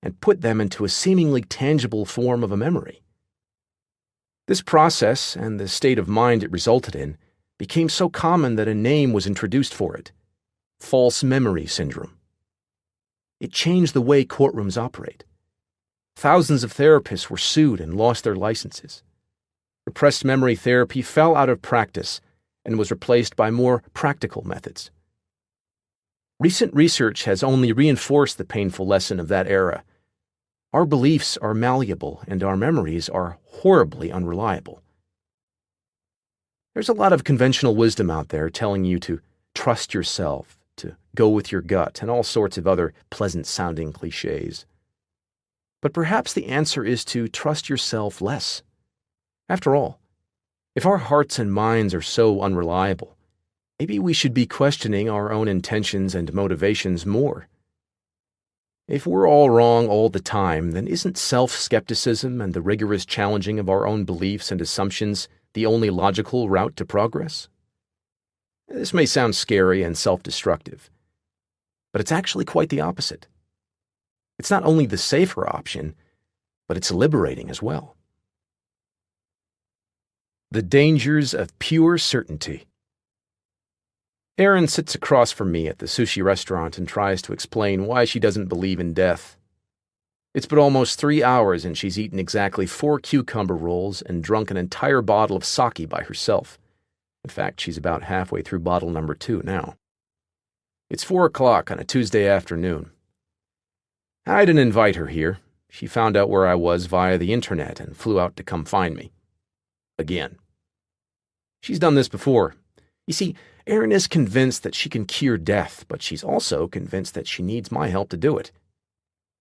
and put them into a seemingly tangible form of a memory. This process, and the state of mind it resulted in, became so common that a name was introduced for it: false memory syndrome. It changed the way courtrooms operate. Thousands of therapists were sued and lost their licenses. Repressed memory therapy fell out of practice and was replaced by more practical methods. Recent research has only reinforced the painful lesson of that era. Our beliefs are malleable and our memories are horribly unreliable. There's a lot of conventional wisdom out there telling you to trust yourself, to go with your gut, and all sorts of other pleasant-sounding cliches. But perhaps the answer is to trust yourself less. After all, if our hearts and minds are so unreliable, maybe we should be questioning our own intentions and motivations more. If we're all wrong all the time, then isn't self-skepticism and the rigorous challenging of our own beliefs and assumptions the only logical route to progress? This may sound scary and self-destructive, but it's actually quite the opposite. It's not only the safer option, but it's liberating as well. The dangers of pure certainty. Erin sits across from me at the sushi restaurant and tries to explain why she doesn't believe in death. It's been almost 3 hours and she's eaten exactly 4 cucumber rolls and drunk an entire bottle of sake by herself. In fact, she's about halfway through bottle number 2 now. It's 4 o'clock on a Tuesday afternoon. I didn't invite her here. She found out where I was via the internet and flew out to come find me. Again. She's done this before. You see, Erin is convinced that she can cure death, but she's also convinced that she needs my help to do it.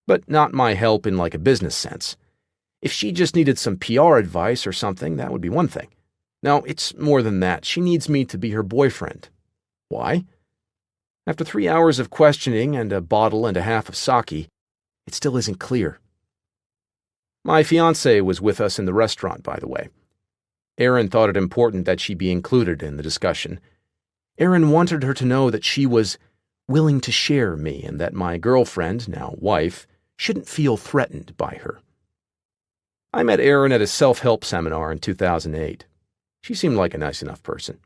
But not my help in like a business sense. If she just needed some PR advice or something, that would be one thing. No, it's more than that. She needs me to be her boyfriend. Why? After 3 hours of questioning and a bottle and a half of sake, it still isn't clear. My fiancé was with us in the restaurant, by the way. Erin thought it important that she be included in the discussion. Erin wanted her to know that she was willing to share me and that my girlfriend, now wife, shouldn't feel threatened by her. I met Erin at a self-help seminar in 2008. She seemed like a nice enough person.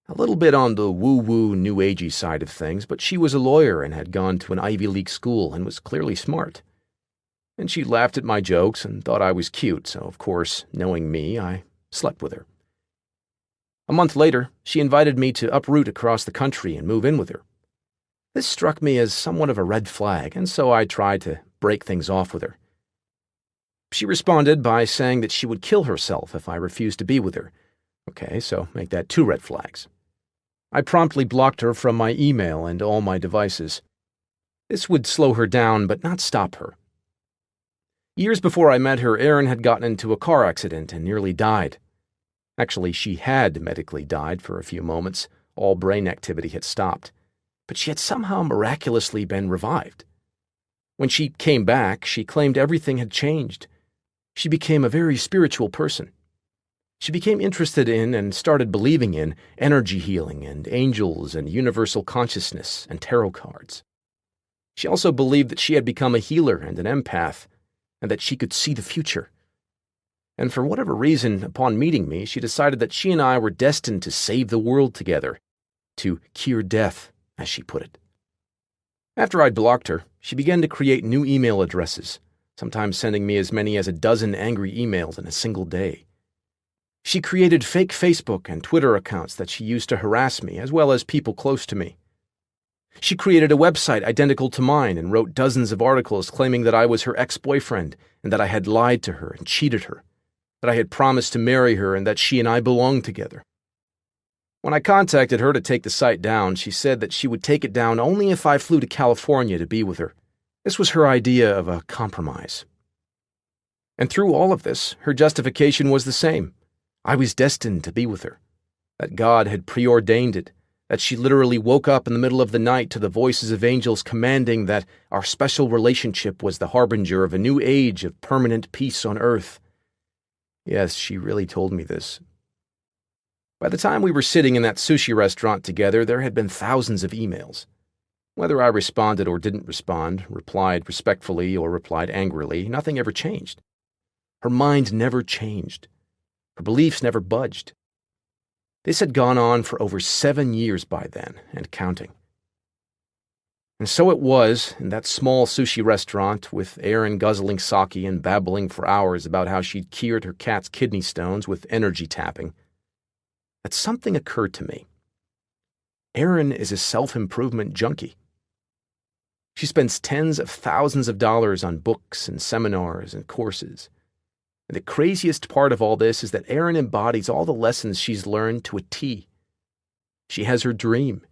A little bit on the woo-woo, new agey side of things, but she was a lawyer and had gone to an Ivy League school and was clearly smart. And she laughed at my jokes and thought I was cute, so of course, knowing me, I slept with her. A month later, she invited me to uproot across the country and move in with her. This struck me as somewhat of a red flag, and so I tried to break things off with her. She responded by saying that she would kill herself if I refused to be with her. Okay, so make that 2 red flags. I promptly blocked her from my email and all my devices. This would slow her down, but not stop her. Years before I met her, Erin had gotten into a car accident and nearly died. Actually, she had medically died for a few moments. All brain activity had stopped. But she had somehow miraculously been revived. When she came back, she claimed everything had changed. she became a very spiritual person. She became interested in and started believing in energy healing and angels and universal consciousness and tarot cards. She also believed that she had become a healer and an empath, and that she could see the future. And for whatever reason, upon meeting me, she decided that she and I were destined to save the world together, to cure death, as she put it. After I'd blocked her, she began to create new email addresses, sometimes sending me as many as a dozen angry emails in a single day. She created fake Facebook and Twitter accounts that she used to harass me, as well as people close to me. She created a website identical to mine and wrote dozens of articles claiming that I was her ex-boyfriend and that I had lied to her and cheated her, that I had promised to marry her and that she and I belonged together. When I contacted her to take the site down, she said that she would take it down only if I flew to California to be with her. This was her idea of a compromise. And through all of this, her justification was the same. I was destined to be with her, that God had preordained it, that she literally woke up in the middle of the night to the voices of angels commanding that our special relationship was the harbinger of a new age of permanent peace on earth. Yes, she really told me this. By the time we were sitting in that sushi restaurant together, there had been thousands of emails. Whether I responded or didn't respond, replied respectfully or replied angrily, nothing ever changed. Her mind never changed. Her beliefs never budged. This had gone on for over 7 years by then, and counting. And so it was, in that small sushi restaurant, with Erin guzzling sake and babbling for hours about how she'd cured her cat's kidney stones with energy tapping, that something occurred to me. Erin is a self-improvement junkie. She spends tens of thousands of dollars on books and seminars and courses. And the craziest part of all this is that Erin embodies all the lessons she's learned to a T. She has her dream.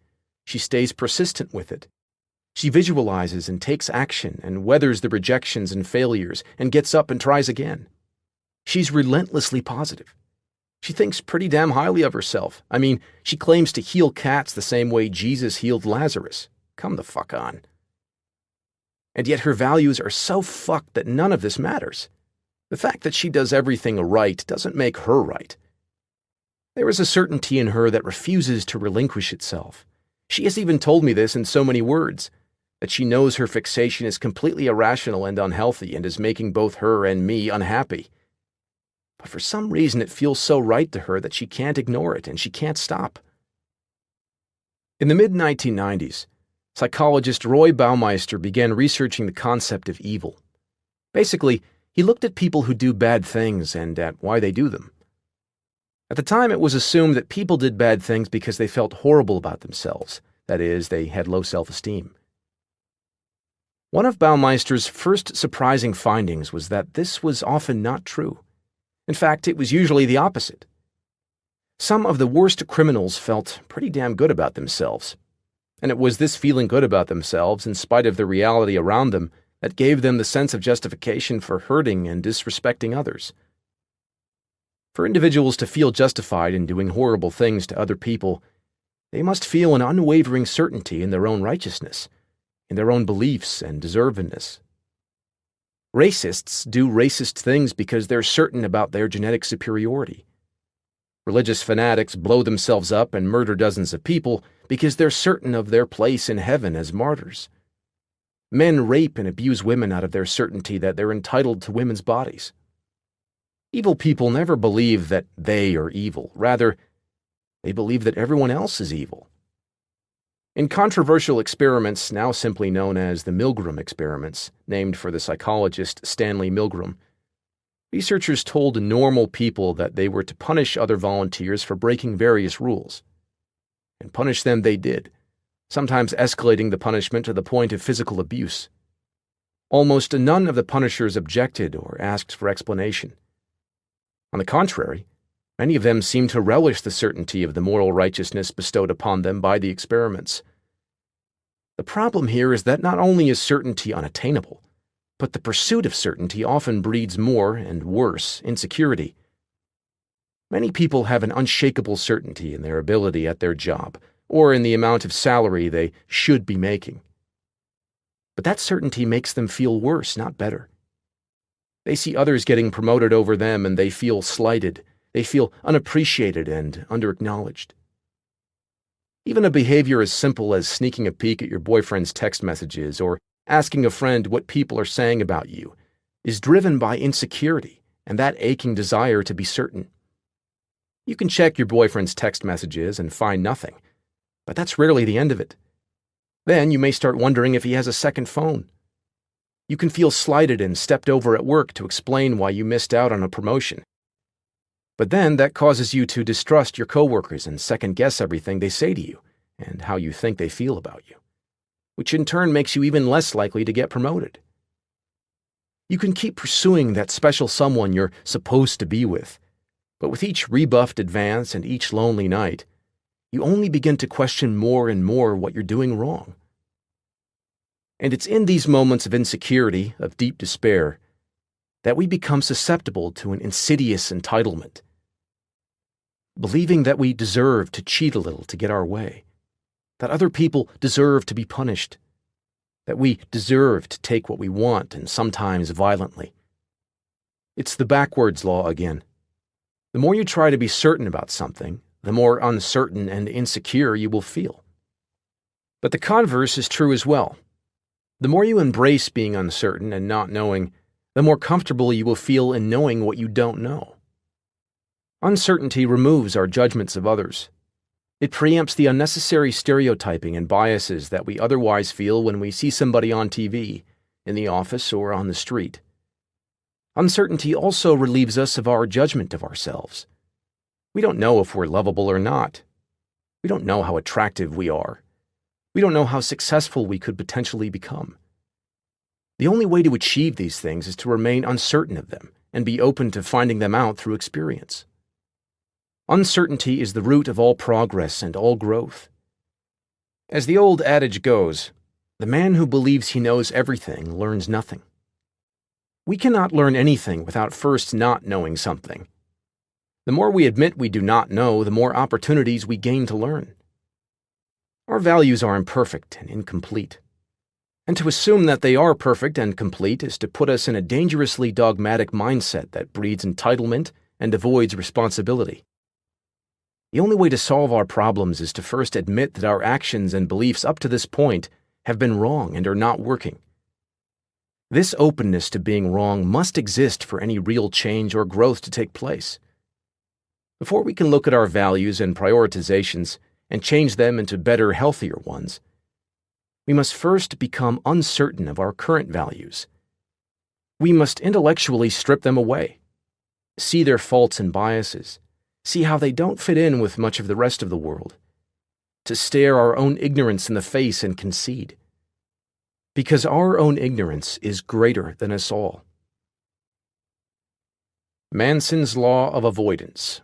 She stays persistent with it. She visualizes and takes action and weathers the rejections and failures and gets up and tries again. She's relentlessly positive. She thinks pretty damn highly of herself. I mean, she claims to heal cats the same way Jesus healed Lazarus. Come the fuck on. And yet her values are so fucked that none of this matters. The fact that she does everything right doesn't make her right. There is a certainty in her that refuses to relinquish itself. She has even told me this in so many words, that she knows her fixation is completely irrational and unhealthy and is making both her and me unhappy. But for some reason it feels so right to her that she can't ignore it and she can't stop. In the mid-1990s, psychologist Roy Baumeister began researching the concept of evil. Basically, he looked at people who do bad things and at why they do them. At the time, it was assumed that people did bad things because they felt horrible about themselves. That is, they had low self-esteem. One of Baumeister's first surprising findings was that this was often not true. In fact, it was usually the opposite. Some of the worst criminals felt pretty damn good about themselves. And it was this feeling good about themselves, in spite of the reality around them, that gave them the sense of justification for hurting and disrespecting others. For individuals to feel justified in doing horrible things to other people, they must feel an unwavering certainty in their own righteousness, in their own beliefs and deservedness. Racists do racist things because they're certain about their genetic superiority. Religious fanatics blow themselves up and murder dozens of people because they're certain of their place in heaven as martyrs. Men rape and abuse women out of their certainty that they're entitled to women's bodies. Evil people never believe that they are evil. Rather, they believe that everyone else is evil. In controversial experiments, now simply known as the Milgram experiments, named for the psychologist Stanley Milgram, researchers told normal people that they were to punish other volunteers for breaking various rules. And punish them they did, sometimes escalating the punishment to the point of physical abuse. Almost none of the punishers objected or asked for explanation. On the contrary, many of them seemed to relish the certainty of the moral righteousness bestowed upon them by the experiments. The problem here is that not only is certainty unattainable, but the pursuit of certainty often breeds more and worse insecurity. Many people have an unshakable certainty in their ability at their job, or in the amount of salary they should be making. But that certainty makes them feel worse, not better. They see others getting promoted over them and they feel slighted. They feel unappreciated and underacknowledged. Even a behavior as simple as sneaking a peek at your boyfriend's text messages or asking a friend what people are saying about you is driven by insecurity and that aching desire to be certain. You can check your boyfriend's text messages and find nothing, but that's rarely the end of it. Then you may start wondering if he has a second phone. You can feel slighted and stepped over at work to explain why you missed out on a promotion. But then that causes you to distrust your coworkers and second-guess everything they say to you and how you think they feel about you, which in turn makes you even less likely to get promoted. You can keep pursuing that special someone you're supposed to be with, but with each rebuffed advance and each lonely night, you only begin to question more and more what you're doing wrong. And it's in these moments of insecurity, of deep despair, that we become susceptible to an insidious entitlement, believing that we deserve to cheat a little to get our way, that other people deserve to be punished, that we deserve to take what we want and sometimes violently. It's the backwards law again. The more you try to be certain about something, the more uncertain and insecure you will feel. But the converse is true as well. The more you embrace being uncertain and not knowing, the more comfortable you will feel in knowing what you don't know. Uncertainty removes our judgments of others. It preempts the unnecessary stereotyping and biases that we otherwise feel when we see somebody on TV, in the office, or on the street. Uncertainty also relieves us of our judgment of ourselves. We don't know if we're lovable or not. We don't know how attractive we are. We don't know how successful we could potentially become. The only way to achieve these things is to remain uncertain of them and be open to finding them out through experience. Uncertainty is the root of all progress and all growth. As the old adage goes, the man who believes he knows everything learns nothing. We cannot learn anything without first not knowing something. The more we admit we do not know, the more opportunities we gain to learn. Our values are imperfect and incomplete. And to assume that they are perfect and complete is to put us in a dangerously dogmatic mindset that breeds entitlement and avoids responsibility. The only way to solve our problems is to first admit that our actions and beliefs up to this point have been wrong and are not working. This openness to being wrong must exist for any real change or growth to take place. Before we can look at our values and prioritizations and change them into better, healthier ones, we must first become uncertain of our current values. We must intellectually strip them away, see their faults and biases, see how they don't fit in with much of the rest of the world, to stare our own ignorance in the face and concede. Because our own ignorance is greater than us all. Manson's Law of Avoidance.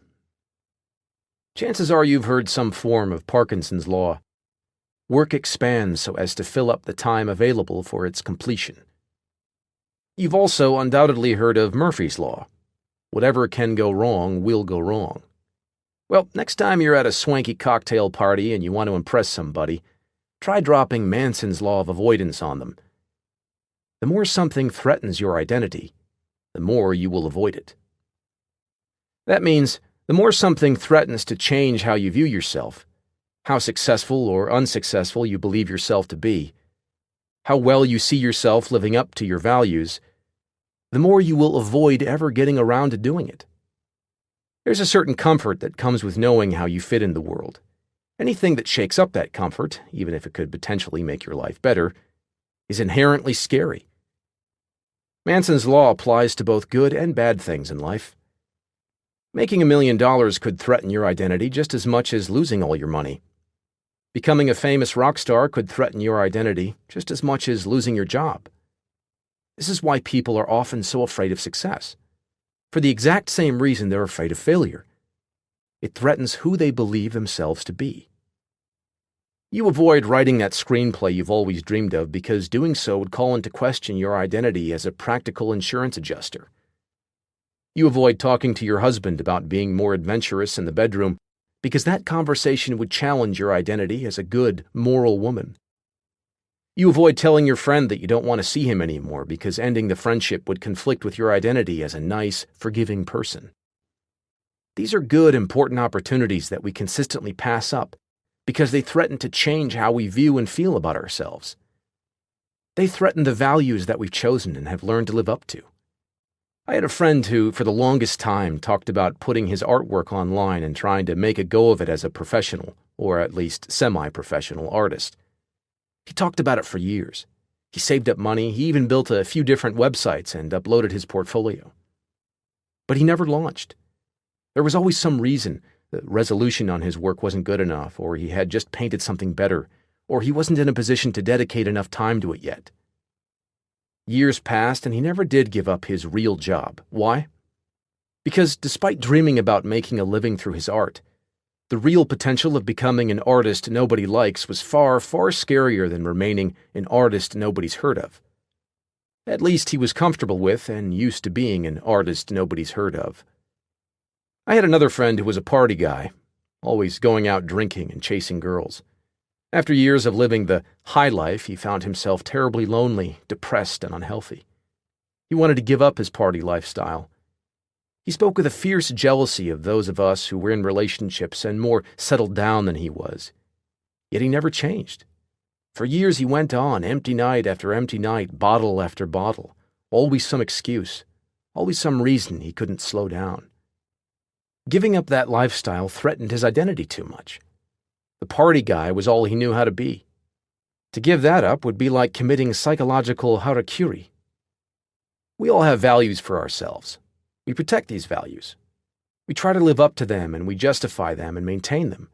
Chances are you've heard some form of Parkinson's Law. Work expands so as to fill up the time available for its completion. You've also undoubtedly heard of Murphy's Law. Whatever can go wrong will go wrong. Well, next time you're at a swanky cocktail party and you want to impress somebody, try dropping Manson's Law of Avoidance on them. The more something threatens your identity, the more you will avoid it. That means the more something threatens to change how you view yourself, how successful or unsuccessful you believe yourself to be, how well you see yourself living up to your values, the more you will avoid ever getting around to doing it. There's a certain comfort that comes with knowing how you fit in the world. Anything that shakes up that comfort, even if it could potentially make your life better, is inherently scary. Manson's Law applies to both good and bad things in life. Making $1 million could threaten your identity just as much as losing all your money. Becoming a famous rock star could threaten your identity just as much as losing your job. This is why people are often so afraid of success. For the exact same reason they're afraid of failure. It threatens who they believe themselves to be. You avoid writing that screenplay you've always dreamed of because doing so would call into question your identity as a practical insurance adjuster. You avoid talking to your husband about being more adventurous in the bedroom because that conversation would challenge your identity as a good, moral woman. You avoid telling your friend that you don't want to see him anymore because ending the friendship would conflict with your identity as a nice, forgiving person. These are good, important opportunities that we consistently pass up because they threaten to change how we view and feel about ourselves. They threaten the values that we've chosen and have learned to live up to. I had a friend who, for the longest time, talked about putting his artwork online and trying to make a go of it as a professional, or at least semi-professional artist. He talked about it for years. He saved up money, he even built a few different websites and uploaded his portfolio. But he never launched. There was always some reason. The resolution on his work wasn't good enough, or he had just painted something better, or he wasn't in a position to dedicate enough time to it yet. Years passed and he never did give up his real job. Why? Because despite dreaming about making a living through his art, the real potential of becoming an artist nobody likes was far, far scarier than remaining an artist nobody's heard of. At least he was comfortable with and used to being an artist nobody's heard of. I had another friend who was a party guy, always going out drinking and chasing girls. After years of living the high life, he found himself terribly lonely, depressed, and unhealthy. He wanted to give up his party lifestyle. He spoke with a fierce jealousy of those of us who were in relationships and more settled down than he was. Yet he never changed. For years he went on, empty night after empty night, bottle after bottle, always some excuse, always some reason he couldn't slow down. Giving up that lifestyle threatened his identity too much. The party guy was all he knew how to be. To give that up would be like committing psychological harakiri. We all have values for ourselves. We protect these values. We try to live up to them and we justify them and maintain them.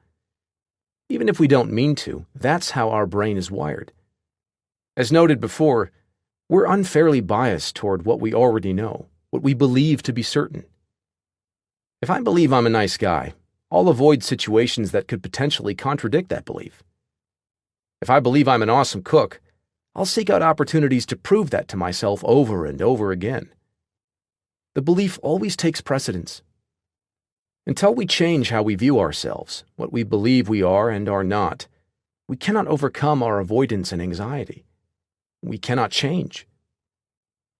Even if we don't mean to, that's how our brain is wired. As noted before, we're unfairly biased toward what we already know, what we believe to be certain. If I believe I'm a nice guy, I'll avoid situations that could potentially contradict that belief. If I believe I'm an awesome cook, I'll seek out opportunities to prove that to myself over and over again. The belief always takes precedence. Until we change how we view ourselves, what we believe we are and are not, we cannot overcome our avoidance and anxiety. We cannot change.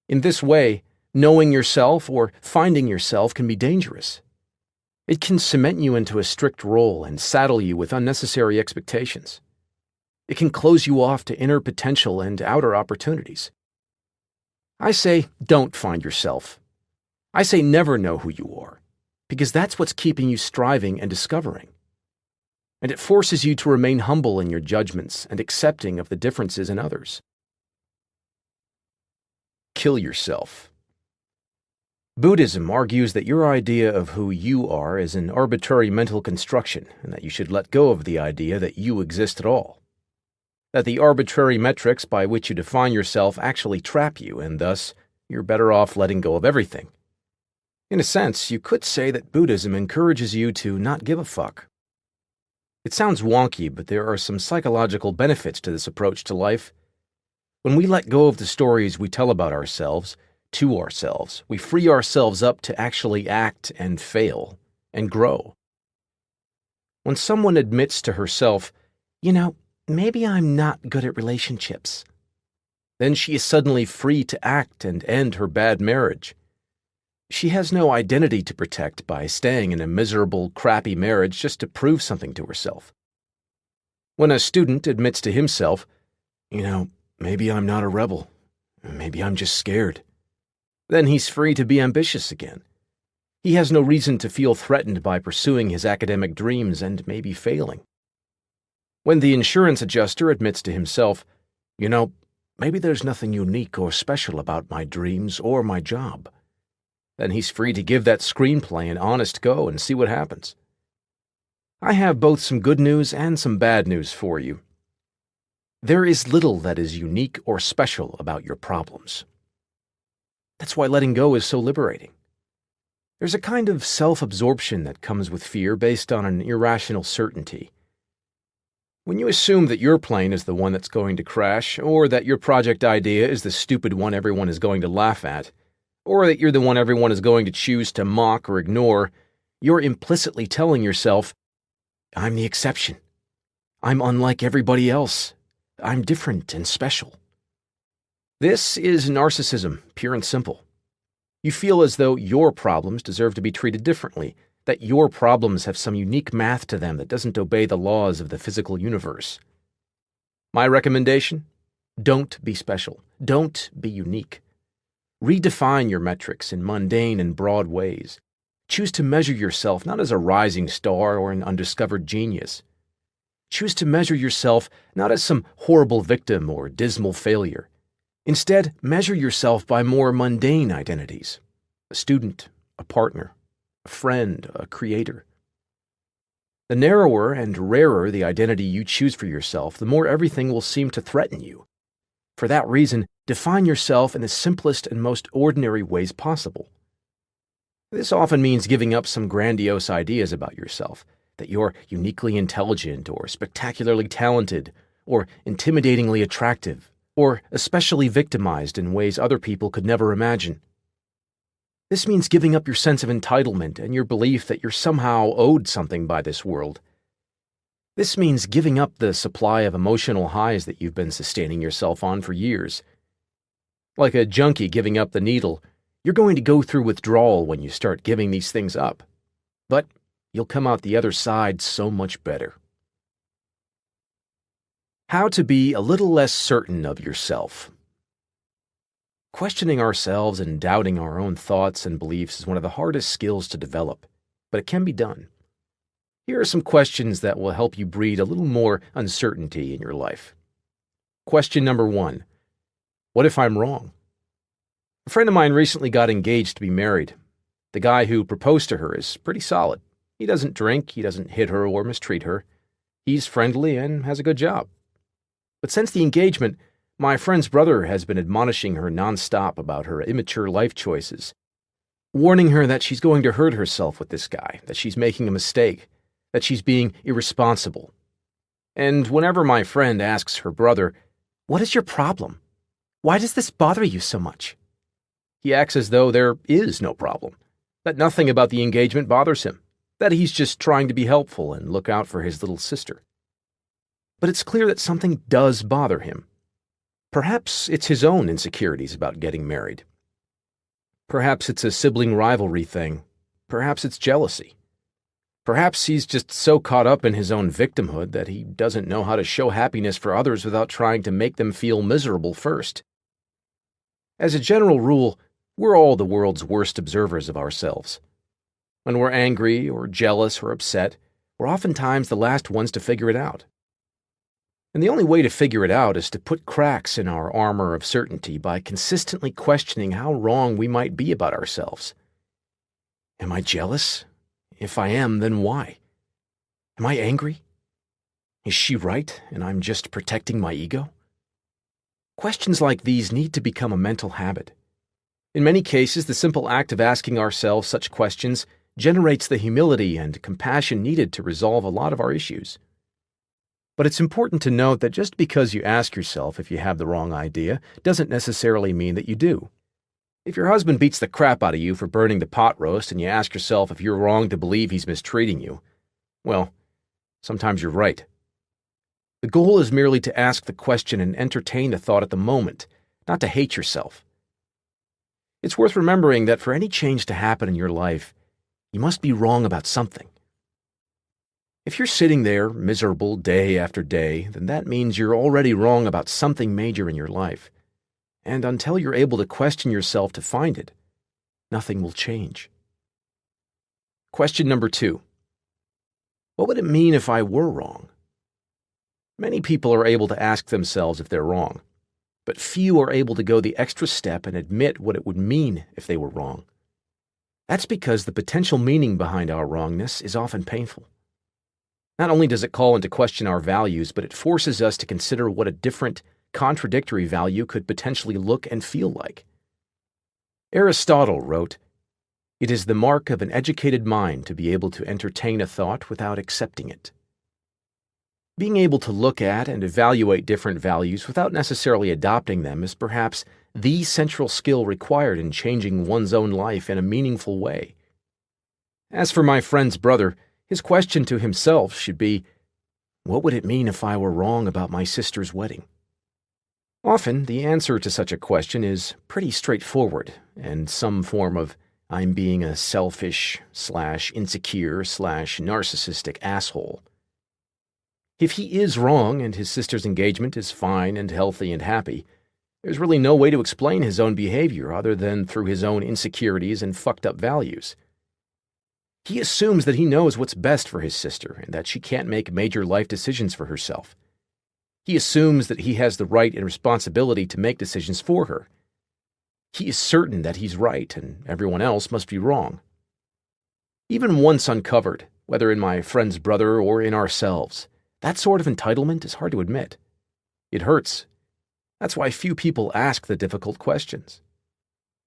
In this way, knowing yourself or finding yourself can be dangerous. It can cement you into a strict role and saddle you with unnecessary expectations. It can close you off to inner potential and outer opportunities. I say, don't find yourself. I say never know who you are, because that's what's keeping you striving and discovering. And it forces you to remain humble in your judgments and accepting of the differences in others. Kill yourself. Buddhism argues that your idea of who you are is an arbitrary mental construction and that you should let go of the idea that you exist at all. That the arbitrary metrics by which you define yourself actually trap you and thus you're better off letting go of everything. In a sense, you could say that Buddhism encourages you to not give a fuck. It sounds wonky, but there are some psychological benefits to this approach to life. When we let go of the stories we tell about ourselves, to ourselves, we free ourselves up to actually act and fail and grow. When someone admits to herself, maybe I'm not good at relationships, then she is suddenly free to act and end her bad marriage. She has no identity to protect by staying in a miserable, crappy marriage just to prove something to herself. When a student admits to himself, maybe I'm not a rebel, maybe I'm just scared, then he's free to be ambitious again. He has no reason to feel threatened by pursuing his academic dreams and maybe failing. When the insurance adjuster admits to himself, maybe there's nothing unique or special about my dreams or my job, then he's free to give that screenplay an honest go and see what happens. I have both some good news and some bad news for you. There is little that is unique or special about your problems. That's why letting go is so liberating. There's a kind of self-absorption that comes with fear based on an irrational certainty. When you assume that your plane is the one that's going to crash, or that your project idea is the stupid one everyone is going to laugh at, or that you're the one everyone is going to choose to mock or ignore, you're implicitly telling yourself, I'm the exception. I'm unlike everybody else. I'm different and special. This is narcissism, pure and simple. You feel as though your problems deserve to be treated differently, that your problems have some unique math to them that doesn't obey the laws of the physical universe. My recommendation? Don't be special. Don't be unique. Redefine your metrics in mundane and broad ways. Choose to measure yourself not as a rising star or an undiscovered genius. Choose to measure yourself not as some horrible victim or dismal failure. Instead, measure yourself by more mundane identities: a student, a partner, a friend, a creator. The narrower and rarer the identity you choose for yourself, the more everything will seem to threaten you. For that reason, define yourself in the simplest and most ordinary ways possible. This often means giving up some grandiose ideas about yourself, that you're uniquely intelligent or spectacularly talented or intimidatingly attractive or especially victimized in ways other people could never imagine. This means giving up your sense of entitlement and your belief that you're somehow owed something by this world. This means giving up the supply of emotional highs that you've been sustaining yourself on for years. Like a junkie giving up the needle, you're going to go through withdrawal when you start giving these things up. But you'll come out the other side so much better. How to be a little less certain of yourself. Questioning ourselves and doubting our own thoughts and beliefs is one of the hardest skills to develop, but it can be done. Here are some questions that will help you breed a little more uncertainty in your life. Question number 1. What if I'm wrong? A friend of mine recently got engaged to be married. The guy who proposed to her is pretty solid. He doesn't drink, he doesn't hit her or mistreat her. He's friendly and has a good job. But since the engagement, my friend's brother has been admonishing her nonstop about her immature life choices, warning her that she's going to hurt herself with this guy, that she's making a mistake, that she's being irresponsible. And whenever my friend asks her brother, "What is your problem? Why does this bother you so much?" he acts as though there is no problem, that nothing about the engagement bothers him, that he's just trying to be helpful and look out for his little sister. But it's clear that something does bother him. Perhaps it's his own insecurities about getting married. Perhaps it's a sibling rivalry thing. Perhaps it's jealousy. Perhaps he's just so caught up in his own victimhood that he doesn't know how to show happiness for others without trying to make them feel miserable first. As a general rule, we're all the world's worst observers of ourselves. When we're angry or jealous or upset, we're oftentimes the last ones to figure it out. And the only way to figure it out is to put cracks in our armor of certainty by consistently questioning how wrong we might be about ourselves. Am I jealous? If I am, then why? Am I angry? Is she right, and I'm just protecting my ego? Questions like these need to become a mental habit. In many cases, the simple act of asking ourselves such questions generates the humility and compassion needed to resolve a lot of our issues. But it's important to note that just because you ask yourself if you have the wrong idea doesn't necessarily mean that you do. If your husband beats the crap out of you for burning the pot roast and you ask yourself if you're wrong to believe he's mistreating you, well, sometimes you're right. The goal is merely to ask the question and entertain the thought at the moment, not to hate yourself. It's worth remembering that for any change to happen in your life, you must be wrong about something. If you're sitting there, miserable day after day, then that means you're already wrong about something major in your life. And until you're able to question yourself to find it, nothing will change. Question number 2. What would it mean if I were wrong? Many people are able to ask themselves if they're wrong, but few are able to go the extra step and admit what it would mean if they were wrong. That's because the potential meaning behind our wrongness is often painful. Not only does it call into question our values, but it forces us to consider what a different, contradictory value could potentially look and feel like. Aristotle wrote, "It is the mark of an educated mind to be able to entertain a thought without accepting it." Being able to look at and evaluate different values without necessarily adopting them is perhaps the central skill required in changing one's own life in a meaningful way. As for my friend's brother, his question to himself should be, What would it mean if I were wrong about my sister's wedding? Often, the answer to such a question is pretty straightforward, and some form of I'm being a selfish/insecure/narcissistic asshole. If he is wrong and his sister's engagement is fine and healthy and happy, there's really no way to explain his own behavior other than through his own insecurities and fucked up values. He assumes that he knows what's best for his sister and that she can't make major life decisions for herself. He assumes that he has the right and responsibility to make decisions for her. He is certain that he's right and everyone else must be wrong. Even once uncovered, whether in my friend's brother or in ourselves, that sort of entitlement is hard to admit. It hurts. That's why few people ask the difficult questions.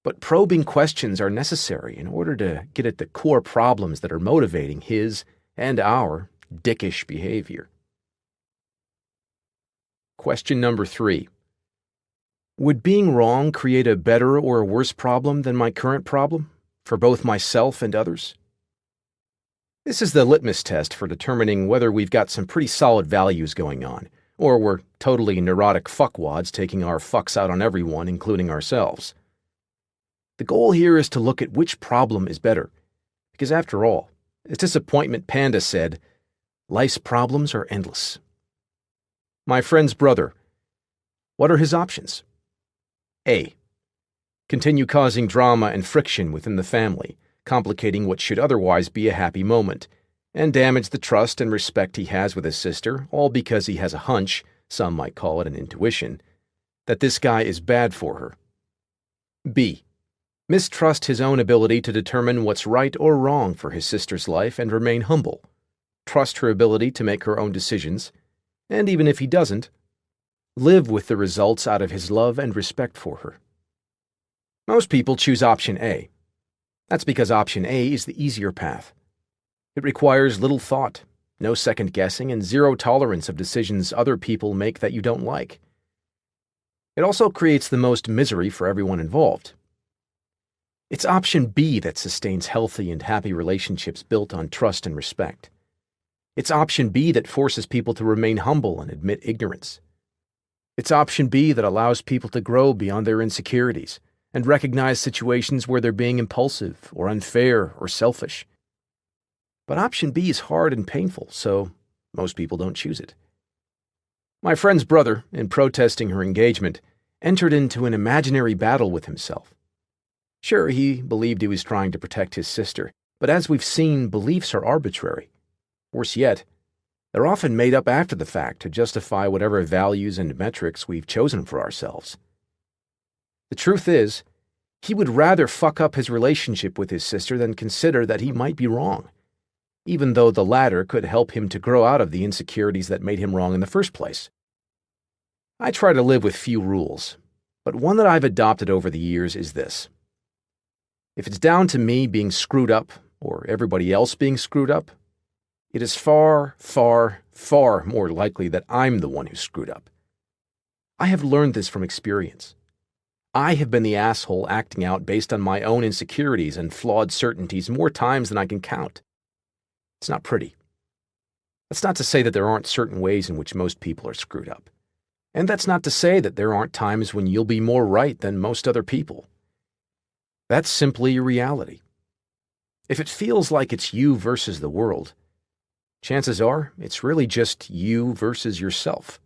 But probing questions are necessary in order to get at the core problems that are motivating his and our dickish behavior. Question number 3. Would being wrong create a better or a worse problem than my current problem, for both myself and others? This is the litmus test for determining whether we've got some pretty solid values going on, or we're totally neurotic fuckwads taking our fucks out on everyone, including ourselves. The goal here is to look at which problem is better, because after all, as Disappointment Panda said, life's problems are endless. My friend's brother. What are his options? A. Continue causing drama and friction within the family, complicating what should otherwise be a happy moment, and damage the trust and respect he has with his sister, all because he has a hunch, some might call it an intuition, that this guy is bad for her. B. Mistrust his own ability to determine what's right or wrong for his sister's life and remain humble. Trust her ability to make her own decisions, and even if he doesn't, live with the results out of his love and respect for her. Most people choose option A. That's because option A is the easier path. It requires little thought, no second guessing, and zero tolerance of decisions other people make that you don't like. It also creates the most misery for everyone involved. It's option B that sustains healthy and happy relationships built on trust and respect. It's option B that forces people to remain humble and admit ignorance. It's option B that allows people to grow beyond their insecurities and recognize situations where they're being impulsive or unfair or selfish. But option B is hard and painful, so most people don't choose it. My friend's brother, in protesting her engagement, entered into an imaginary battle with himself. Sure, he believed he was trying to protect his sister, but as we've seen, beliefs are arbitrary. Worse yet, they're often made up after the fact to justify whatever values and metrics we've chosen for ourselves. The truth is, he would rather fuck up his relationship with his sister than consider that he might be wrong, even though the latter could help him to grow out of the insecurities that made him wrong in the first place. I try to live with few rules, but one that I've adopted over the years is this. If it's down to me being screwed up, or everybody else being screwed up, it is far, far, far more likely that I'm the one who screwed up. I have learned this from experience. I have been the asshole acting out based on my own insecurities and flawed certainties more times than I can count. It's not pretty. That's not to say that there aren't certain ways in which most people are screwed up. And that's not to say that there aren't times when you'll be more right than most other people. That's simply a reality. If it feels like it's you versus the world, chances are it's really just you versus yourself.